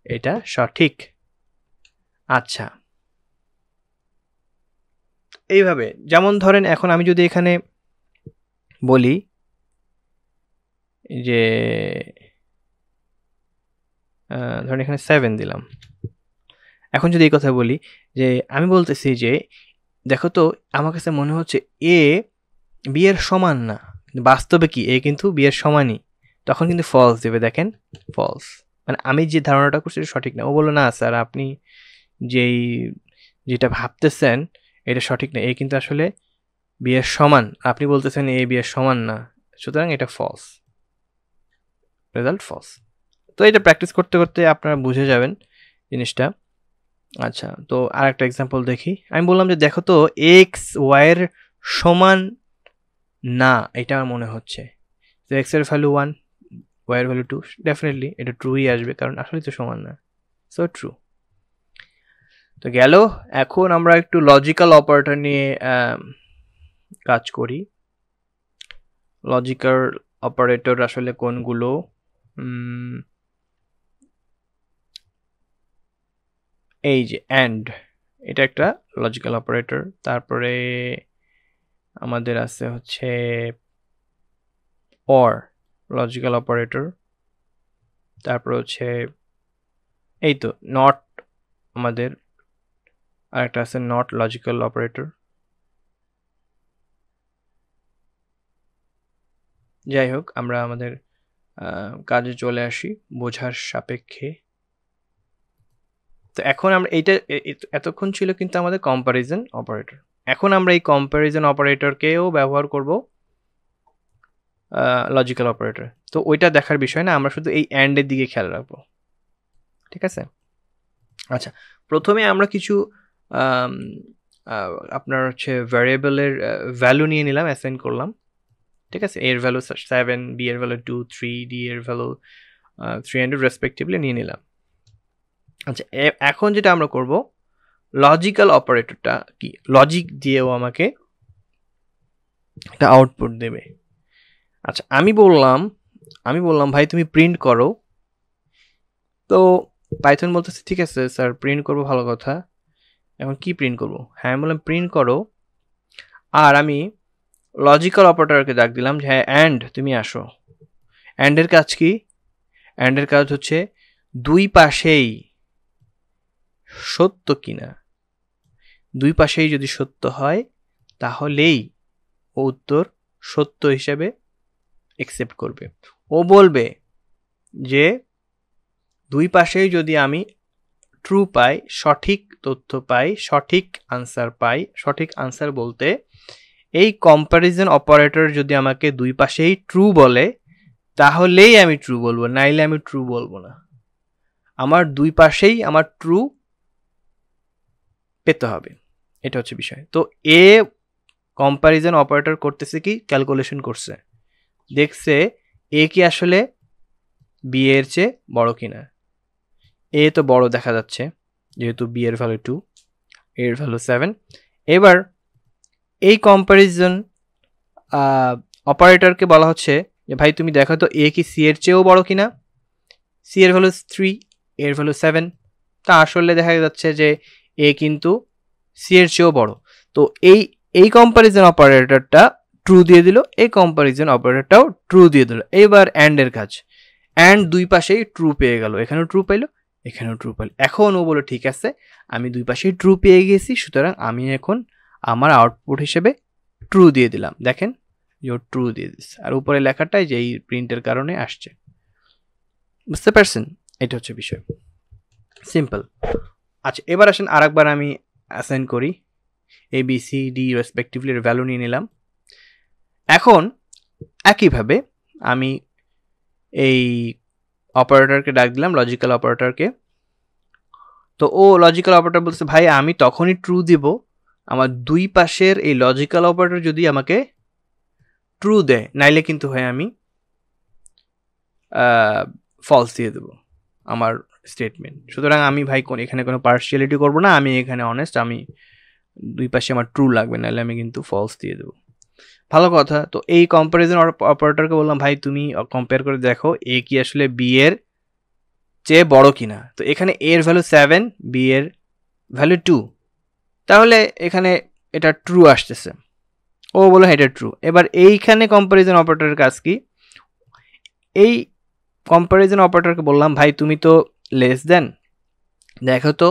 এটা সঠিক। আচ্ছা, এইভাবে যেমন ধরেন এখন আমি যদি এখানে বলি যে ধরেন এখানে 7 দিলাম, এখন যদি এই কথা বলি যে আমি বলতেছি যে দেখো তো আমার কাছে মনে হচ্ছে এ বি এর সমান না, বাস্তবে কি এ কিন্তু বি এর সমানই, তখন কিন্তু ফলস দেবে। দেখেন ফলস, মানে আমি যে ধারণাটা করছি এটা সঠিক না। ও বললো না স্যার আপনি যেটা ভাবতেছেন এটা সঠিক না, এ কিন্তু আসলে বি এর সমান, আপনি বলতেছেন এ বি এর সমান না, সুতরাং এটা ফলস, রেজাল্ট ফলস। তো এটা প্র্যাকটিস করতে করতে আপনারা বুঝে যাবেন জিনিসটা। আচ্ছা, তো আর একটা এক্সাম্পল দেখি। আমি বললাম যে দেখো তো এক্স ওয়াইয়ের সমান না, এটা আমার মনে হচ্ছে। তো এক্স এর ভ্যালু 1, ওয়াইয়ের ভ্যালু 2, ডেফিনেটলি এটা ট্রুই আসবে, কারণ আসলে তো সমান না, সো ট্রু। তো গেল, এখন আমরা একটু লজিক্যাল অপারেটর নিয়ে কাজ করি। লজিক্যাল অপারেটর আসলে কোনগুলো, এই যে অ্যান্ড, এটা একটা লজিক্যাল অপারেটর। তারপরে আমাদের আছে হচ্ছে অর, লজিক্যাল অপারেটর। তারপর হচ্ছে এই তো নট, আমাদের আরেকটা আছে নট, লজিক্যাল অপারেটর। যাই হোক, আমরা আমাদের কাজে চলে আসি বোঝার সাপেক্ষে। তো এখন আমরা এইটা এতক্ষণ ছিল কিন্তু আমাদের কম্প্যারিজন অপারেটর, এখন আমরা এই কম্প্যারিজন অপারেটরকেও ব্যবহার করব লজিক্যাল অপারেটর। তো ওইটা দেখার বিষয় না, আমরা শুধু এই অ্যান্ডের দিকে খেয়াল রাখবো, ঠিক আছে। আচ্ছা, প্রথমে আমরা কিছু আপনার হচ্ছে ভ্যারিয়েবলের ভ্যালু নিয়ে নিলাম, অ্যাসাইন করলাম, ঠিক আছে। এর ভ্যালু 7, বি এর ভ্যালু 2, 3, ডি এর ভ্যালু 300 রেসপেক্টিভলি নিয়ে নিলাম। আচ্ছা, এখন যেটা আমরা করব, লজিক্যাল অপারেটরটা কি, লজিক দিয়েও আমাকে একটা আউটপুট দেবে। আচ্ছা, আমি বললাম ভাই তুমি প্রিন্ট করো। তো পাইথন বলতেছে ঠিক আছে স্যার প্রিন্ট করবো, ভালো কথা, এখন কি প্রিন্ট করব। হ্যাঁ, আমি বললাম প্রিন্ট করো, আর আমি লজিক্যাল অপারেটরকে ডাক দিলাম যে হ্যাঁ অ্যান্ড তুমি আসো। অ্যান্ডের কাজ কি, অ্যান্ডের কাজ হচ্ছে দুই পাশেই সত্য কিনা, দুই পাশেই যদি সত্য হয় তাহলেই ও উত্তর সত্য হিসেবে অ্যাকসেপ্ট করবে। ও বলবে যে দুই পাশেই যদি আমি ট্রু পাই, সঠিক তথ্য পাই, সঠিক আনসার পাই, সঠিক আনসার বলতে এই কম্প্যারিজন অপারেটর যদি আমাকে দুই পাশেই ট্রু বলে তাহলেই আমি ট্রু বলবো, নাইলে আমি ট্রু বলবো না। আমার দুই পাশেই আমার ট্রু পেতে হবে, এটা হচ্ছে বিষয়। তো এ কম্প্যারিজন অপারেটর করতেছে কি, ক্যালকুলেশন করছে, দেখছে এ কি আসলে বি এর চেয়ে বড় কিনা। এ তো বড় দেখা যাচ্ছে যেহেতু বি এর ভ্যালু 2, এর ভ্যালু 7। এবার এই কম্প্যারিজন অপারেটরকে বলা হচ্ছে যে ভাই তুমি দেখো তো এ কি সি এর চেয়েও বড় কিনা। সি এর ভ্যালু 3, এর ভ্যালু 7, তা আসলে দেখা যাচ্ছে যে এ কিন্তু সি এর চেয়েও বড়। তো এই কম্প্যারিজন অপারেটরটা ট্রু দিয়ে দিল, এই কম্প্যারিজন অপারেটরটাও ট্রু দিয়ে দিল। এবার অ্যান্ডের কাজ, অ্যান্ড দুই পাশেই ট্রু পেয়ে গেল, এখানেও ট্রু পাইলো, এখানেও ট্রু পাইলো। এখন ও বলো ঠিক আছে আমি দুই পাশেই ট্রু পেয়ে গেছি, সুতরাং আমি এখন আমার আউটপুট হিসেবে ট্রু দিয়ে দিলাম। দেখেন ইউর ট্রু দিয়ে দিচ্ছে, আর উপরে লেখাটাই যে এই প্রিন্টের কারণে আসছে। বুঝতে পারছেন? এটা হচ্ছে বিষয়, সিম্পল। আচ্ছা এবার আসেন আরেকবার আমি অ্যাসাইন করি, A B C D respectively এর ভ্যালু নিয়ে নিলাম। এখন একইভাবে আমি এই অপারেটরকে ডাক দিলাম, লজিক্যাল অপারেটরকে। তো ও লজিক্যাল অপারেটর বলছে ভাই আমি তখনই ট্রু দিব আমার দুই পাশের এই লজিক্যাল অপারেটর যদি আমাকে ট্রু দেয়, নাইলে কিন্তু হয় আমি ফলস দিয়ে দেবো আমার স্টেটমেন্ট। সুতরাং আমি ভাই এখানে কোনো পার্সিয়ালিটি করবো না, আমি এখানে অনেস্ট, আমি দুই পাশে আমার ট্রু লাগবে, নাহলে আমি কিন্তু ফলস দিয়ে দেবো। ভালো কথা। তো এই কম্প্যারিজন অপারেটরকে বললাম ভাই তুমি কম্পেয়ার করে দেখো এ কি আসলে বি এর চেয়ে বড় কিনা। তো এখানে এ এর ভ্যালু 7, বি এর ভ্যালু 2, তাহলে এখানে এটা ট্রু আসতেছে। ও বলো হ্যাঁ এটা ট্রু। এবার এইখানে কম্প্যারিজন অপারেটরের কাজ কি, এই কম্প্যারিজন অপারেটরকে বললাম ভাই তুমি তো লেস দেন, দেখো তো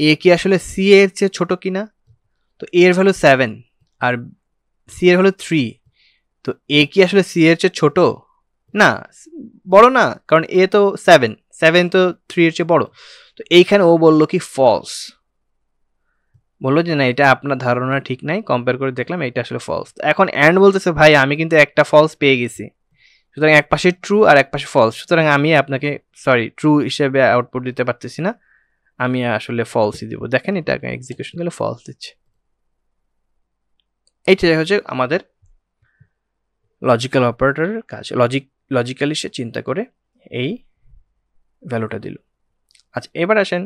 এ কি আসলে সি এর চেয়ে ছোট কিনা। তো এ এর ভ্যালু 7 আর সি এর ভ্যালু 3, তো এ কি আসলে সি এর চেয়ে ছোট না, বড় না, কারণ এ তো 7 তো 3 এর চেয়ে বড়। তো এইখানে ও বললো কি ফলস, বললো যে না এটা আপনার ধারণা ঠিক নাই, কম্পেয়ার করে দেখলাম এটা আসলে ফলস। এখন অ্যান্ড বলতেছে ভাই আমি কিন্তু একটা ফলস পেয়ে গেছি, সুতরাং এক পাশে ট্রু আর এক পাশে ফলস, সুতরাং আমি আপনাকে ট্রু হিসেবে আউটপুট দিতে পারতেছি না, আমি আসলে ফলসই দিব। দেখেন এটা এক্সিকিউশন করলে ফলস দিচ্ছে। এইটাই হচ্ছে আমাদের লজিক্যাল অপারেটরের কাজ, লজিক্যালি সে চিন্তা করে এই ভ্যালুটা দিল। আচ্ছা এবার আসেন,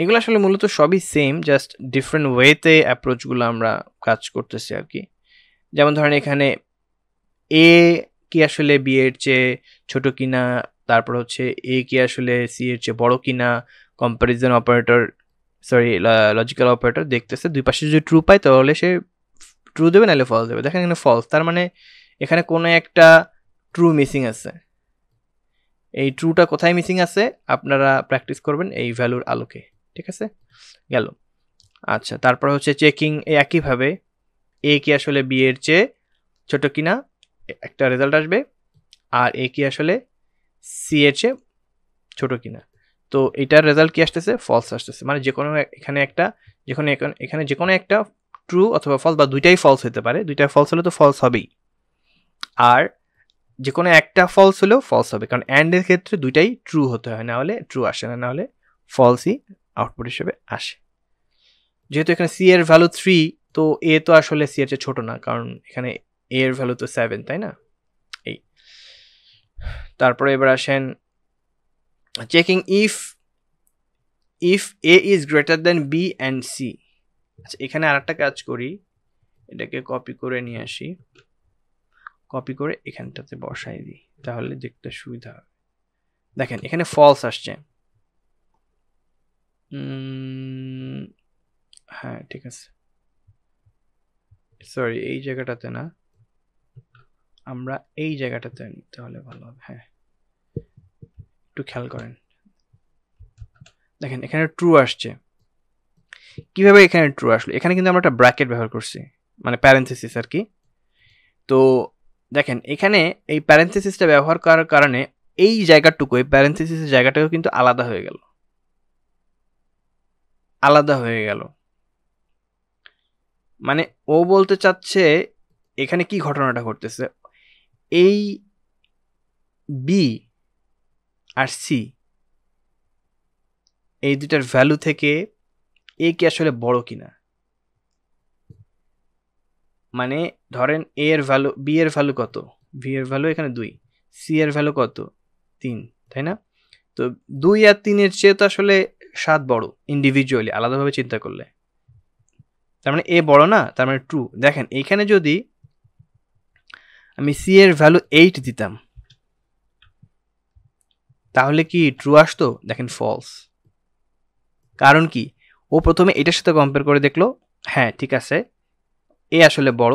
এগুলো আসলে মূলত সবই সেম, জাস্ট ডিফারেন্ট ওয়েতে অ্যাপ্রোচগুলো আমরা কাজ করতেছি আর কি। যেমন ধরেন এখানে এ কি আসলে বি এর চেয়ে ছোট কিনা, তারপর হচ্ছে এ কি আসলে সি এর চেয়ে বড় কিনা, কম্প্যারিজন অপারেটর লজিক্যাল অপারেটর দেখতেছে, দুই পাশে যদি ট্রু পায় তাহলে সে ট্রু দেবে, নাহলে ফলস দেবে। দেখেন এখানে ফলস, তার মানে এখানে কোনো একটা ট্রু মিসিং আছে। এই ট্রুটা কোথায় মিসিং আছে আপনারা প্র্যাকটিস করবেন এই ভ্যালুর আলোকে, ঠিক আছে গেল। আচ্ছা তারপর হচ্ছে চেকিং, একইভাবে এ কি আসলে বি এর চেয়ে ছোট কিনা একটা রেজাল্ট আসবে, আর এ কি আসলে সি এর চেয়ে ছোট কিনা। তো এটার রেজাল্ট কি আসতেছে, ফলস আসতেছে। মানে যে কোনো এখানে একটা এখানে যে কোনো একটা ট্রু অথবা ফলস, বা দুইটাই ফলস হতে পারে, দুইটাই ফলস হলে তো ফলস হবেই, আর যে কোনো একটা ফলস হলেও ফলস হবে, কারণ অ্যান্ডের ক্ষেত্রে দুইটাই ট্রু হতে হয়, না হলে ট্রু আসে না, না হলে ফলসই আউটপুট হিসেবে আসে। যেহেতু এখানে সি এর ভ্যালু 3, তো এ তো আসলে সি এর চেয়ে ছোট না, কারণ এখানে এ এর ভ্যালু তো 7, তাই না। এই তারপরে এবার আসেন checking if A is greater than B and C. আচ্ছা এখানে আর একটা কাজ করি, এটাকে কপি করে নিয়ে আসি, কপি করে এখানটাতে বসাই দিই, তাহলে দেখতে সুবিধা হবে। দেখেন এখানে ফলস আসছে, হ্যাঁ ঠিক আছে, সরি এই জায়গাটাতে না, আমরা এই জায়গাটাতে আনি তাহলে ভালো হবে। হ্যাঁ একটু খেয়াল করেন, দেখেন এখানে ট্রু আসছে। কিভাবে এখানে ট্রু আসলো, এখানে কিন্তু আমরা একটা ব্র্যাকেট ব্যবহার করছি, মানে প্যারেন্থেসিস আর কি। তো দেখেন এখানে এই প্যারেন্থেসিসটা ব্যবহার করার কারণে এই জায়গাটুকু, এই প্যারেন্থেসিসের জায়গাটাও কিন্তু আলাদা হয়ে গেল, আলাদা হয়ে গেল। মানে ও বলতে চাচ্ছে এখানে কি ঘটনাটা ঘটতেছে, এই বি আর সি এই দুটার ভ্যালু থেকে এ কি আসলে বড় কিনা। মানে ধরেন এ এর ভ্যালু, বি এর ভ্যালু কত, ভি এর ভ্যালু এখানে 2, সি এর ভ্যালু কত 3, তাই না। তো 2 আর 3 এর চেয়ে তো আসলে 7 বড় ইন্ডিভিজুয়ালি, আলাদাভাবে চিন্তা করলে। তার মানে এ বড় না, তার মানে ট্রু। দেখেন এইখানে যদি আমি সি এর ভ্যালু 8 দিতাম তাহলে কি ট্রু আসতো, দেখেন ফলস। কারণ কি, ও প্রথমে এটার সাথে কম্পেয়ার করে দেখলো, হ্যাঁ ঠিক আছে এ আসলে বড়,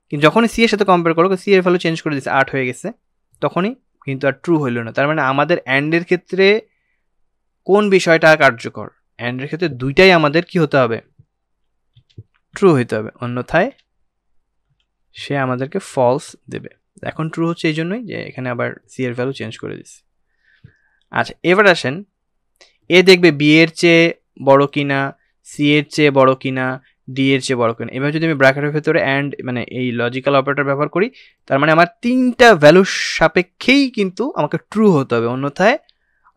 কিন্তু যখনই সি এর সাথে কম্পেয়ার করো, সি এর ভ্যালু চেঞ্জ করে দিচ্ছে 8 হয়ে গেছে, তখনই কিন্তু আর ট্রু হইল না। তার মানে আমাদের অ্যান্ডের ক্ষেত্রে কোন বিষয়টা কার্যকর? অ্যান্ডের ক্ষেত্রে দুইটাই আমাদের কি হতে হবে? ট্রু হইতে হবে, অন্যথায় সে আমাদেরকে ফলস দেবে। এখন ট্রু হচ্ছে এই জন্যই যে এখানে আবার সি এর ভ্যালু চেঞ্জ করে দিচ্ছে। আচ্ছা, এবার আসেন, এ দেখবে বি এর চেয়ে বড় কিনা, সি এর চেয়ে বড় কিনা, ডি এর চেয়ে বড় কিনা। এবার যদি আমি ব্র্যাকেটের ভেতরে অ্যান্ড মানে এই লজিক্যাল অপারেটর ব্যবহার করি, তার মানে আমার তিনটা ভ্যালুর সাপেক্ষেই কিন্তু আমাকে ট্রু হতে হবে, অন্যথায়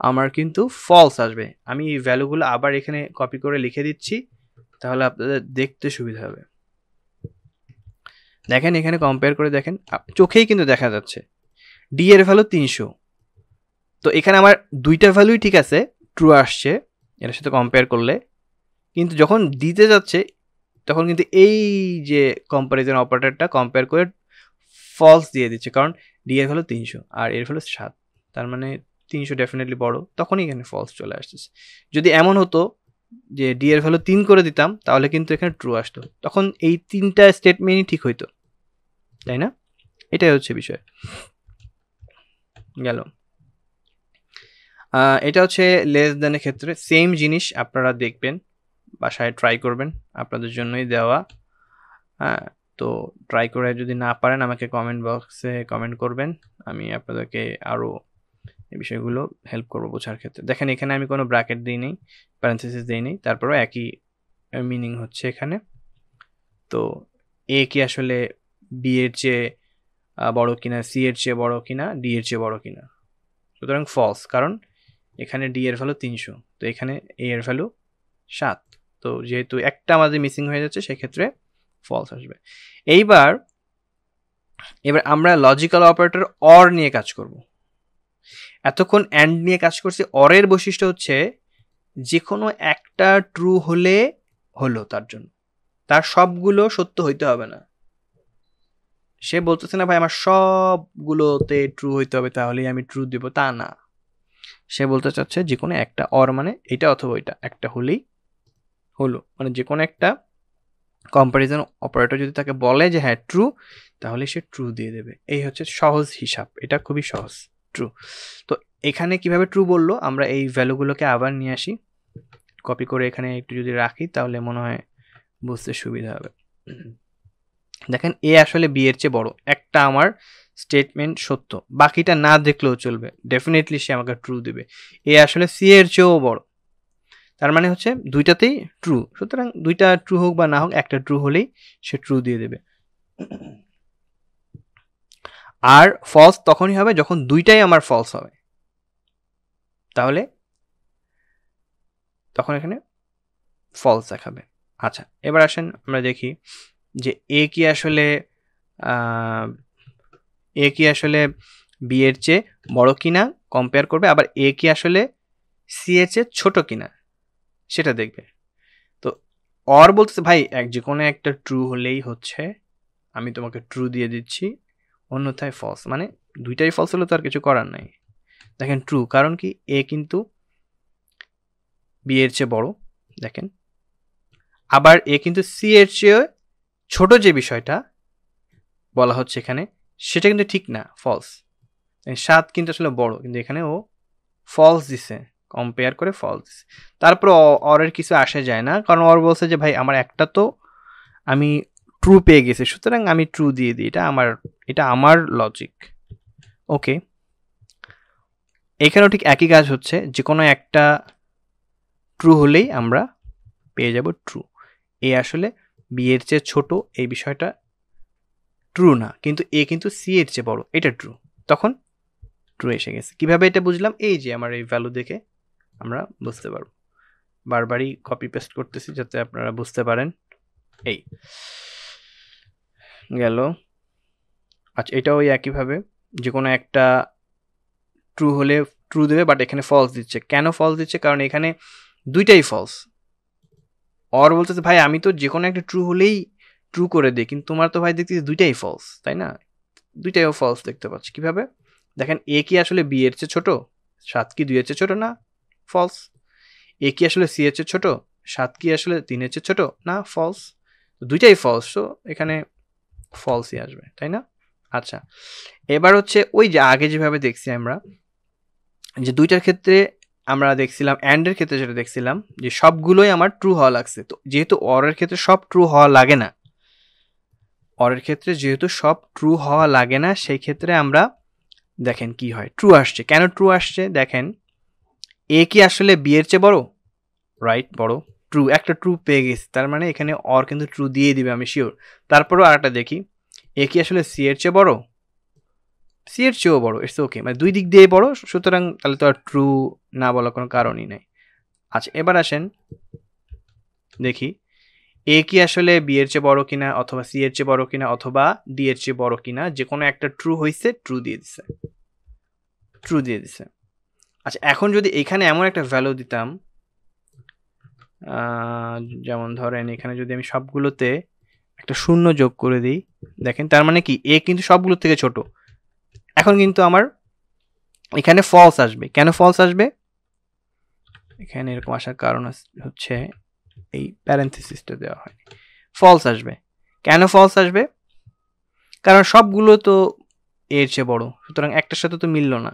আমার কিন্তু ফলস আসবে। আমি এই ভ্যালুগুলো আবার এখানে কপি করে লিখে দিচ্ছি, তাহলে আপনাদের দেখতে সুবিধা হবে। দেখেন এখানে কম্পেয়ার করে দেখেন, চোখেই কিন্তু দেখা যাচ্ছে ডি এর ভ্যালু 300। তো এখানে আমার দুইটা ভ্যালুই ঠিক আছে, ট্রু আসছে এর সাথে কম্পেয়ার করলে, কিন্তু যখন দিতে যাচ্ছে তখন কিন্তু এই যে কম্পারিজন অপারেটরটা কম্পেয়ার করে ফলস দিয়ে দিচ্ছে, কারণ ডি এর ভ্যালু 300 আর এর ভ্যালু 7, তার মানে 300 ডেফিনেটলি বড়, তখনই এখানে ফলস চলে আসতেছে। যদি এমন হতো যে ডি এর ভ্যালু 3 করে দিতাম, তাহলে কিন্তু এখানে ট্রু আসতো, তখন এই তিনটা স্টেটমেন্টই ঠিক হইতো, তাই না? এটাই হচ্ছে বিষয়। গেল। এটা হচ্ছে লেস দ্যানের ক্ষেত্রে সেম জিনিস আপনারা দেখবেন, বাসায় ট্রাই করবেন, আপনাদের জন্যই দেওয়া। হ্যাঁ, তো ট্রাই করে যদি না পারেন আমাকে কমেন্ট বক্সে কমেন্ট করবেন, আমি আপনাদেরকে আরও এই বিষয়গুলো হেল্প করবো বোঝার ক্ষেত্রে। দেখেন এখানে আমি কোনো ব্র্যাকেট দিই নেই, প্যারেন্থেসিস দিই নেই, তারপরেও একই মিনিং হচ্ছে এখানে। তো এ কি আসলে বি এর চেয়ে বড় কিনা, সি এর চেয়ে বড় কিনা, ডি এর চেয়ে বড় কিনা? সুতরাং ফলস, কারণ এখানে ডি এর ভ্যালু 300, তো এখানে এ এর ভ্যালু 7, তো যেহেতু একটা আমাদের মিসিং হয়ে যাচ্ছে সেক্ষেত্রে ফলস আসবে। এইবার আমরা লজিক্যাল অপারেটর অর নিয়ে কাজ করব। এতক্ষণ অ্যান্ড নিয়ে কাজ করছি। অরের বৈশিষ্ট্য হচ্ছে যে কোনো একটা ট্রু হলে হলো, তার জন্য তার সবগুলো সত্য হইতে হবে না। সে বলতেছে না ভাই আমার সবগুলোতে ট্রু হইতে হবে তাহলেই আমি ট্রু দেব, তা না। সে বলতে চাচ্ছে যে কোনো একটা, অর মানে এটা অথবা এটা একটা হলেই হলো, মানে যে কোনো একটা কম্পারিজন অপারেটর যদি তাকে বলে যে হ্যাঁ ট্রু, তাহলে সে ট্রু দিয়ে দেবে। এই হচ্ছে সহজ হিসাব, এটা খুবই সহজ, ট্রু। তো এখানে কিভাবে ট্রু বললো, আমরা এই ভ্যালুগুলোকে আবার নিয়ে আসি, কপি করে এখানে একটু যদি রাখি তাহলে মনে হয় বুঝতে সুবিধা হবে। দেখেন এ আসলে বি এর চেয়ে বড়, একটা আমার স্টেটমেন্ট সত্য, বাকিটা না দেখলেও চলবে, ডেফিনেটলি সে আমাকে ট্রু দেবে। এ আসলে সি এর চেয়েও বড়, তার মানে হচ্ছে দুইটাতেই ট্রু, সুতরাং দুইটা ট্রু হোক বা না হোক একটা ট্রু হলেই সে ট্রু দিয়ে দেবে। আর ফলস তখনই হবে যখন দুইটাই আমার ফলস হবে, তাহলে তখন এখানে ফলস দেখাবে। আচ্ছা, এবার আসেন আমরা দেখি যে এ কি আসলে বি এর চেয়ে বড় কিনা কম্পেয়ার করবে, আবার এ কি আসলে সি এর চেয়ে ছোট কিনা সেটা দেখবে। তো অর বলতেছে ভাই যে কোনো একটা ট্রু হলেই হচ্ছে, আমি তোমাকে ট্রু দিয়ে দিচ্ছি, অন্যথায় ফলস, মানে দুইটাই ফলস হলে তো আর কিছু করার নাই। দেখেন ট্রু, কারণ কি এ কিন্তু বি এর চেয়ে বড়, দেখেন, আবার এ কিন্তু সি এর চেয়ে ছোট, যে বিষয়টা বলা হচ্ছে এখানে সেটা কিন্তু ঠিক না, ফলস। 7 কিন্তু আসলে বড়, কিন্তু এখানে ও ফলস দিছে, কম্পেয়ার করে ফলস দিছে। তারপর অরের কিছু আসে যায় না, কারণ অর বলছে যে ভাই আমার একটা তো আমি ট্রু পেয়ে গেছি, সুতরাং আমি ট্রু দিয়ে দিই, এটা আমার লজিক। ওকে, এখানেও ঠিক একই কাজ হচ্ছে, যে কোনো একটা ট্রু হলেই আমরা পেয়ে যাব ট্রু। এ আসলে বি এর চেয়ে ছোট, এই বিষয়টা ট্রু না, কিন্তু এ কিন্তু সি এর চেয়ে বড়, এটা ট্রু, তখন ট্রু এসে গেছে। কিভাবে এটা বুঝলাম, এই যে আমার এই ভ্যালু দেখে আমরা বুঝতে পারবো। বারবারই কপি পেস্ট করতেছি যাতে আপনারা বুঝতে পারেন। এই গেল। আচ্ছা, এটাও ওই একইভাবে যে কোনো একটা ট্রু হলে ট্রু দেবে, বাট এখানে ফলস দিচ্ছে। কেন ফলস দিচ্ছে? কারণ এখানে দুইটাই ফলস। অর বলতেছে ভাই আমি তো যে কোনো একটা ট্রু হলেই ট্রু করে দিই, কিন্তু তোমার তো ভাই দেখতেছি দুইটাই ফলস, তাই না? দুইটাইও ফলস দেখতে পাচ্ছি। কিভাবে? দেখেন এ কি আসলে বি এর চেয়ে ছোট? 7 কি 2 এর চেয়ে ছোট? না, ফলস। এ কি আসলে সি এর চেয়ে ছোট? 7 কি আসলে 3 এর চেয়ে ছোট? না, ফলস। দুইটাই ফলস, তো এখানে ফলসই আসবে, তাই না? আচ্ছা, এবার হচ্ছে ওই যে আগে যেভাবে দেখছি আমরা যে দুইটার ক্ষেত্রে আমরা দেখছিলাম, অ্যান্ড এর ক্ষেত্রে যেটা দেখছিলাম যে সবগুলোই আমার ট্রু হওয়া লাগছে। তো যেহেতু অর এর ক্ষেত্রে সব ট্রু হওয়া লাগে না, অর এর ক্ষেত্রে যেহেতু সব ট্রু হওয়া লাগে না, সেই ক্ষেত্রে আমরা দেখেন কি হয়, ট্রু আসছে। কেন ট্রু আসছে দেখেন, এ কি আসলে বি এর চেয়ে বড়? রাইট, বড়। ট্রু, একটা ট্রু পেয়ে গেছি, তার মানে এখানে অর কিন্তু ট্রু দিয়ে দিবে, আমি শিওর। তারপরেও আরেকটা দেখি, এ কি আসলে সি এর চেয়ে বড়? সি এর চেয়েও বড়, ইটস ওকে, মানে দুই দিক দিয়ে বড়, সুতরাং তাহলে তো আর ট্রু না বলার কোনো কারণই নাই। আচ্ছা, এবার আসেন দেখি এ কি আসলে বি এর চেয়ে বড় কিনা, অথবা সি এর চেয়ে বড় কিনা, অথবা ডি এর চেয়ে বড় কিনা। যে কোনো একটা ট্রু হয়েছে, ট্রু দিয়ে দিছে, ট্রু দিয়ে দিছে। আচ্ছা, এখন যদি এখানে এমন একটা ভ্যালু দিতাম, যেমন ধরেন এখানে যদি আমি সবগুলোতে একটা শূন্য যোগ করে দিই, দেখেন তার মানে কি এ কিন্তু সবগুলোর থেকে ছোট। এখন কিন্তু আমার এখানে ফলস আসবে। কেন ফলস আসবে? এখানে এরকম আসার কারণ হচ্ছে এই প্যারেন্থেসিসটা দেওয়া হয়, ফলস আসবে। কেন ফলস আসবে? কারণ সবগুলো তো এর চেয়ে বড়, সুতরাং একটার সাথে তো মিললো না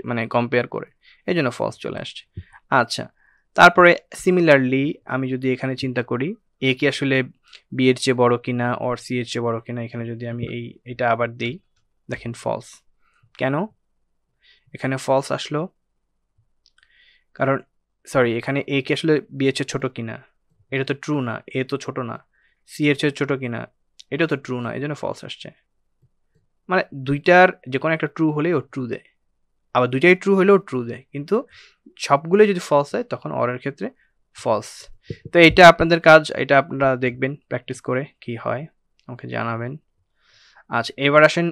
মানে কম্পেয়ার করে, এই জন্য ফলস চলে আসছে। আচ্ছা, তারপরে সিমিলারলি আমি যদি এখানে চিন্তা করি এ কি আসলে বি এর চেয়ে বড় কিনা, অর সি এর চেয়ে বড় কিনা, এখানে যদি আমি এটা আবার দিই, দেখেন ফলস। কেন এখানে ফলস আসলো? কারণ সরি, এখানে এ কি আসলে বি এর চেয়ে ছোট কিনা, এটা তো ট্রু না, এ তো ছোট না। সি এর চেয়ে ছোট কিনা, এটা তো ট্রু না, এই জন্য ফলস আসছে। মানে দুইটার যে কোনো একটা ট্রু হলেই ও ট্রু দেয়, আবার দুইটাই ট্রু হলেও ট্রু দেয়, কিন্তু সবগুলোই যদি ফলস হয় তখন অরের ক্ষেত্রে ফলস। তো এটা আপনাদের কাজ, এটা আপনারা দেখবেন প্র্যাকটিস করে কি হয়, আমাকে জানাবেন। আচ্ছা, এবার আসেন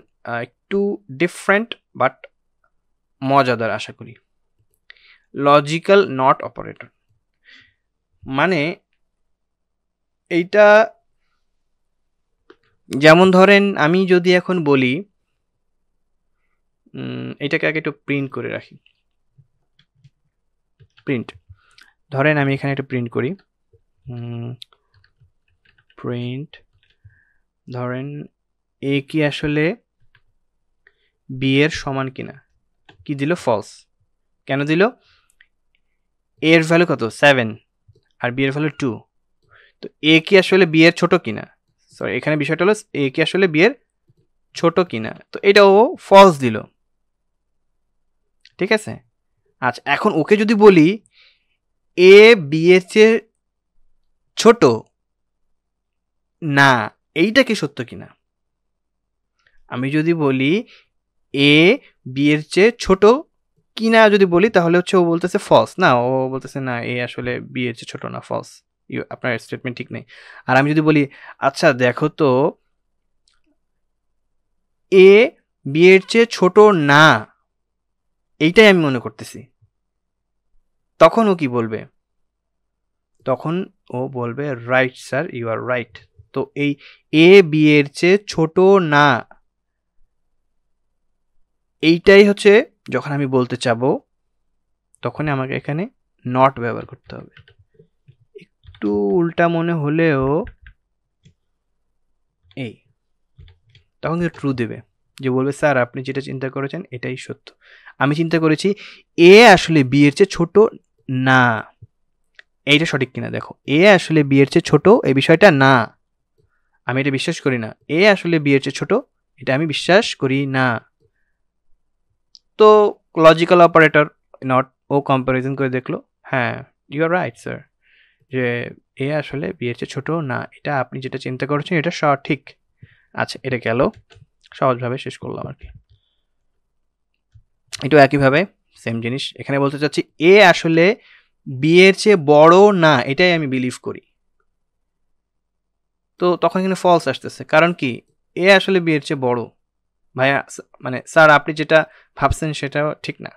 একটু ডিফারেন্ট বাট মজাদার আশা করি, লজিক্যাল নট অপারেটর। মানে এইটা যেমন ধরেন আমি যদি এখন বলি, এটাকে আগে একটু প্রিন্ট করে রাখি, প্রিন্ট। ধরেন আমি এখানে একটা প্রিন্ট করি, প্রিন্ট ধরেন এ কি আসলে বি এর সমান কিনা, কি দিল? ফলস। কেন দিল? এর ভ্যালু কত? 7 আর বি এর ভ্যালু 2। তো এ কি আসলে বি এর ছোট কিনা, সরি এখানে বিষয়টা হলো এ কি আসলে বি এর ছোট কিনা, তো এটা ও ফলস দিল, ঠিক আছে? আচ্ছা, এখন ওকে যদি বলি এ বি এর চেয়ে ছোট না, এইটা কি সত্য কিনা? আমি যদি বলি এ বি এর চেয়ে ছোট কিনা যদি বলি, তাহলে হচ্ছে ও বলতেছে ফলস। না, ও বলতেছে না এ আসলে বি এর চেয়ে ছোট না, ফলস, আপনার স্টেটমেন্ট ঠিক নেই। আর আমি যদি বলি আচ্ছা দেখো তো এ বি এর চেয়ে ছোট না, এইটাই আমি মনে করতেছি, তখন ও কি বলবে? তখন ও বলবে right sir, you are right. তো এই এ বি এর চেয়ে ছোট না, এইটাই হচ্ছে যখন আমি বলতে চাবো, তখনই আমাকে এখানে নট ব্যবহার করতে হবে। একটু উল্টা মনে হলেও এই তখন কিন্তু ট্রু দেবে, যে বলবে স্যার আপনি যেটা চিন্তা করেছেন এটাই সত্য, আমি চিন্তা করেছি এ আসলে বি এর চেয়ে ছোট না, এইটা সঠিক কিনা দেখো, এ আসলে বি এর চেয়ে ছোট এই বিষয়টা না, আমি এটা বিশ্বাস করি না। এ আসলে বি এর চেয়ে ছোট, এটা আমি বিশ্বাস করি না। তো লজিক্যাল অপারেটর নট, ও কম্পারিজন করে দেখলো, হ্যাঁ ইউ আর রাইট স্যার, যে এ আসলে বি এর চেয়ে ছোট না, এটা আপনি যেটা চিন্তা করেছেন এটা সঠিক। আচ্ছা, এটা গেল, সহজভাবে শেষ করলাম আর কি। এটাও একইভাবে সেম জিনিস, এখানে বলতে চাচ্ছি এ আসলে বি এর চেয়ে বড় না, এটাই আমি বিলিভ করি। তো তখন কিন্তু ফলস আসতেছে, কারণ কি এ আসলে বি এর চেয়ে বড়, ভাইয়া মানে স্যার আপনি যেটা ভাবছেন সেটাও ঠিক না,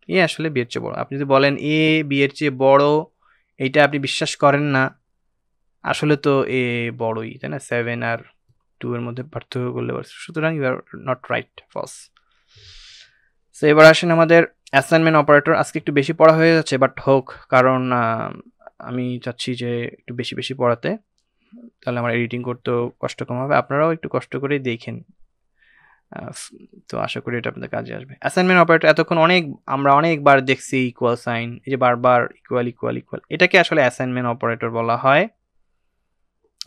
এ আসলে বি এর চেয়ে বড়। আপনি যদি বলেন এ বি এর চেয়ে বড়, এইটা আপনি বিশ্বাস করেন না, আসলে তো এ বড়ই, তাই না? 7 আর 2 এর মধ্যে পার্থক্য করলে, সুতরাং you are not right, false. So এবার আসেন আমাদের অ্যাসাইনমেন্ট অপারেটর। আজকে একটু বেশি পড়া হয়ে যাচ্ছে, বাট হোক, কারণ আমি চাচ্ছি যে একটু বেশি বেশি পড়াতে। তাহলে আমার এডিটিং করতেও কষ্ট কম হবে, আপনারাও একটু কষ্ট করে দেখেন। তো আশা করি এটা আপনাদের কাজে আসবে। অ্যাসাইনমেন্ট অপারেটর এতক্ষণ আমরা অনেকবার দেখছি ইকুয়াল সাইন, এই যে বারবার ইকুয়াল ইকুয়াল ইকুয়াল, এটাকে আসলে অ্যাসাইনমেন্ট অপারেটর বলা হয়।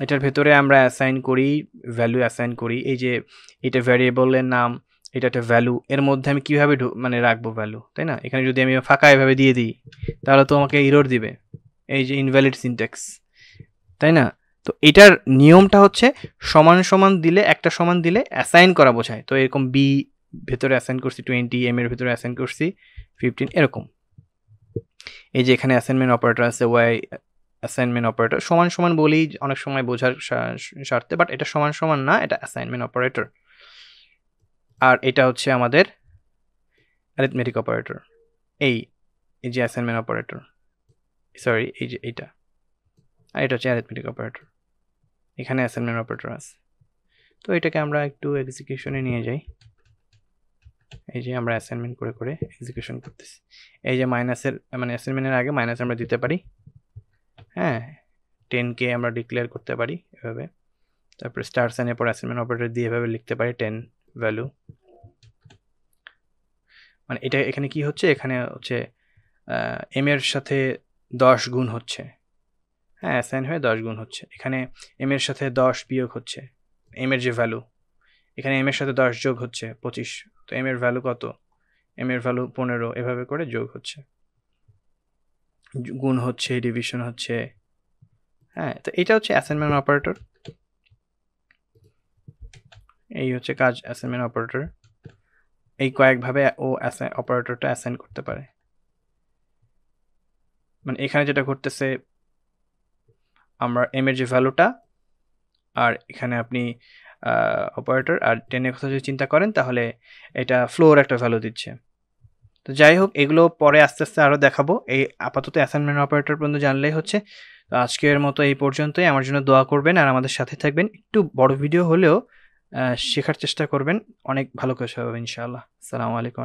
এটার ভেতরে আমরা অ্যাসাইন করি, ভ্যালু অ্যাসাইন করি। এই যে এটা ভ্যারিয়েবলের নাম, এটা একটা ভ্যালু, এর মধ্যে আমি কিভাবে মানে রাখবো ভ্যালু, তাই না? এখানে যদি আমি ফাঁকা এভাবে দিয়ে দিই তাহলে তো আমাকে এরর দিবে, এই যে ইনভ্যালিড সিনট্যাক্স, তাই না? তো এটার নিয়মটা হচ্ছে সমান সমান দিলে, একটা সমান দিলে অ্যাসাইন করা বোঝায়। তো এরকম বি ভেতরে অ্যাসাইন করছি 20, এম এর ভেতরে অ্যাসাইন করছি 15, এরকম। এই যে এখানে অ্যাসাইনমেন্ট অপারেটর আছে, ওয়াই অ্যাসাইনমেন্ট অপারেটর সমান সমান বলেই অনেক সময় বোঝার স্বার্থে, বাট এটা সমান সমান না, এটা অ্যাসাইনমেন্ট অপারেটর। আর এটা হচ্ছে আমাদের অ্যারিথমেটিক অপারেটর, এই যে অ্যাসাইনমেন্ট অপারেটর, সরি এই যে এইটা, আর এটা হচ্ছে অ্যারিথমেটিক অপারেটর। এখানে অ্যাসাইনমেন্ট অপারেটর আছে। তো এটাকে আমরা একটু এক্সিকিউশনে নিয়ে যাই। এই যে আমরা অ্যাসাইনমেন্ট করে করে এক্সিকিউশন করতেছি। এই যে মাইনাসের মানে অ্যাসাইনমেন্টের আগে মাইনাস আমরা দিতে পারি, হ্যাঁ 10কে আমরা ডিক্লেয়ার করতে পারি এভাবে। তারপরে স্টার সাইনের পর অ্যাসাইনমেন্ট অপারেটর দিয়ে এভাবে লিখতে পারি 10 ভ্যালু। মানে এটা এখানে কি হচ্ছে, এখানে হচ্ছে এম এর সাথে 10 গুণ হচ্ছে, হ্যাঁ অ্যাসাইন হয়ে 10 গুণ হচ্ছে। এখানে এম এর সাথে 10 বিয়োগ হচ্ছে, এম এর যে ভ্যালু, এখানে এম এর সাথে 10 যোগ হচ্ছে 25, তো এম এর ভ্যালু কত, এম এর ভ্যালু 15, এভাবে করে যোগ হচ্ছে, গুণ হচ্ছে, ডিভিশন হচ্ছে, হ্যাঁ। তো এটা হচ্ছে অ্যাসাইনমেন্ট অপারেটর, এই হচ্ছে কাজ অ্যাসাইনমেন্ট অপারেটর। এই কয়েকভাবে ও অপারেটরটা অ্যাসাইন করতে পারে। মানে এখানে যেটা ঘটতেছে, আমরা এম এর যে ভ্যালুটা, আর এখানে আপনি অপারেটর আর 10 এর কথা যদি চিন্তা করেন তাহলে এটা ফ্লোর একটা ভ্যালু দিচ্ছে। তো যাই হোক, এগুলো পরে আস্তে আস্তে আরও দেখাবো। এই আপাতত অ্যাসাইনমেন্ট অপারেটর পর্যন্ত জানলেই হচ্ছে। তো আজকের মতো এই পর্যন্তই। আমার জন্য দোয়া করবেন আর আমাদের সাথে থাকবেন। একটু বড় ভিডিও হলেও শেখার চেষ্টা করবেন, অনেক ভালো কিছু হবে ইনশাআল্লাহ। আসসালামু আলাইকুম।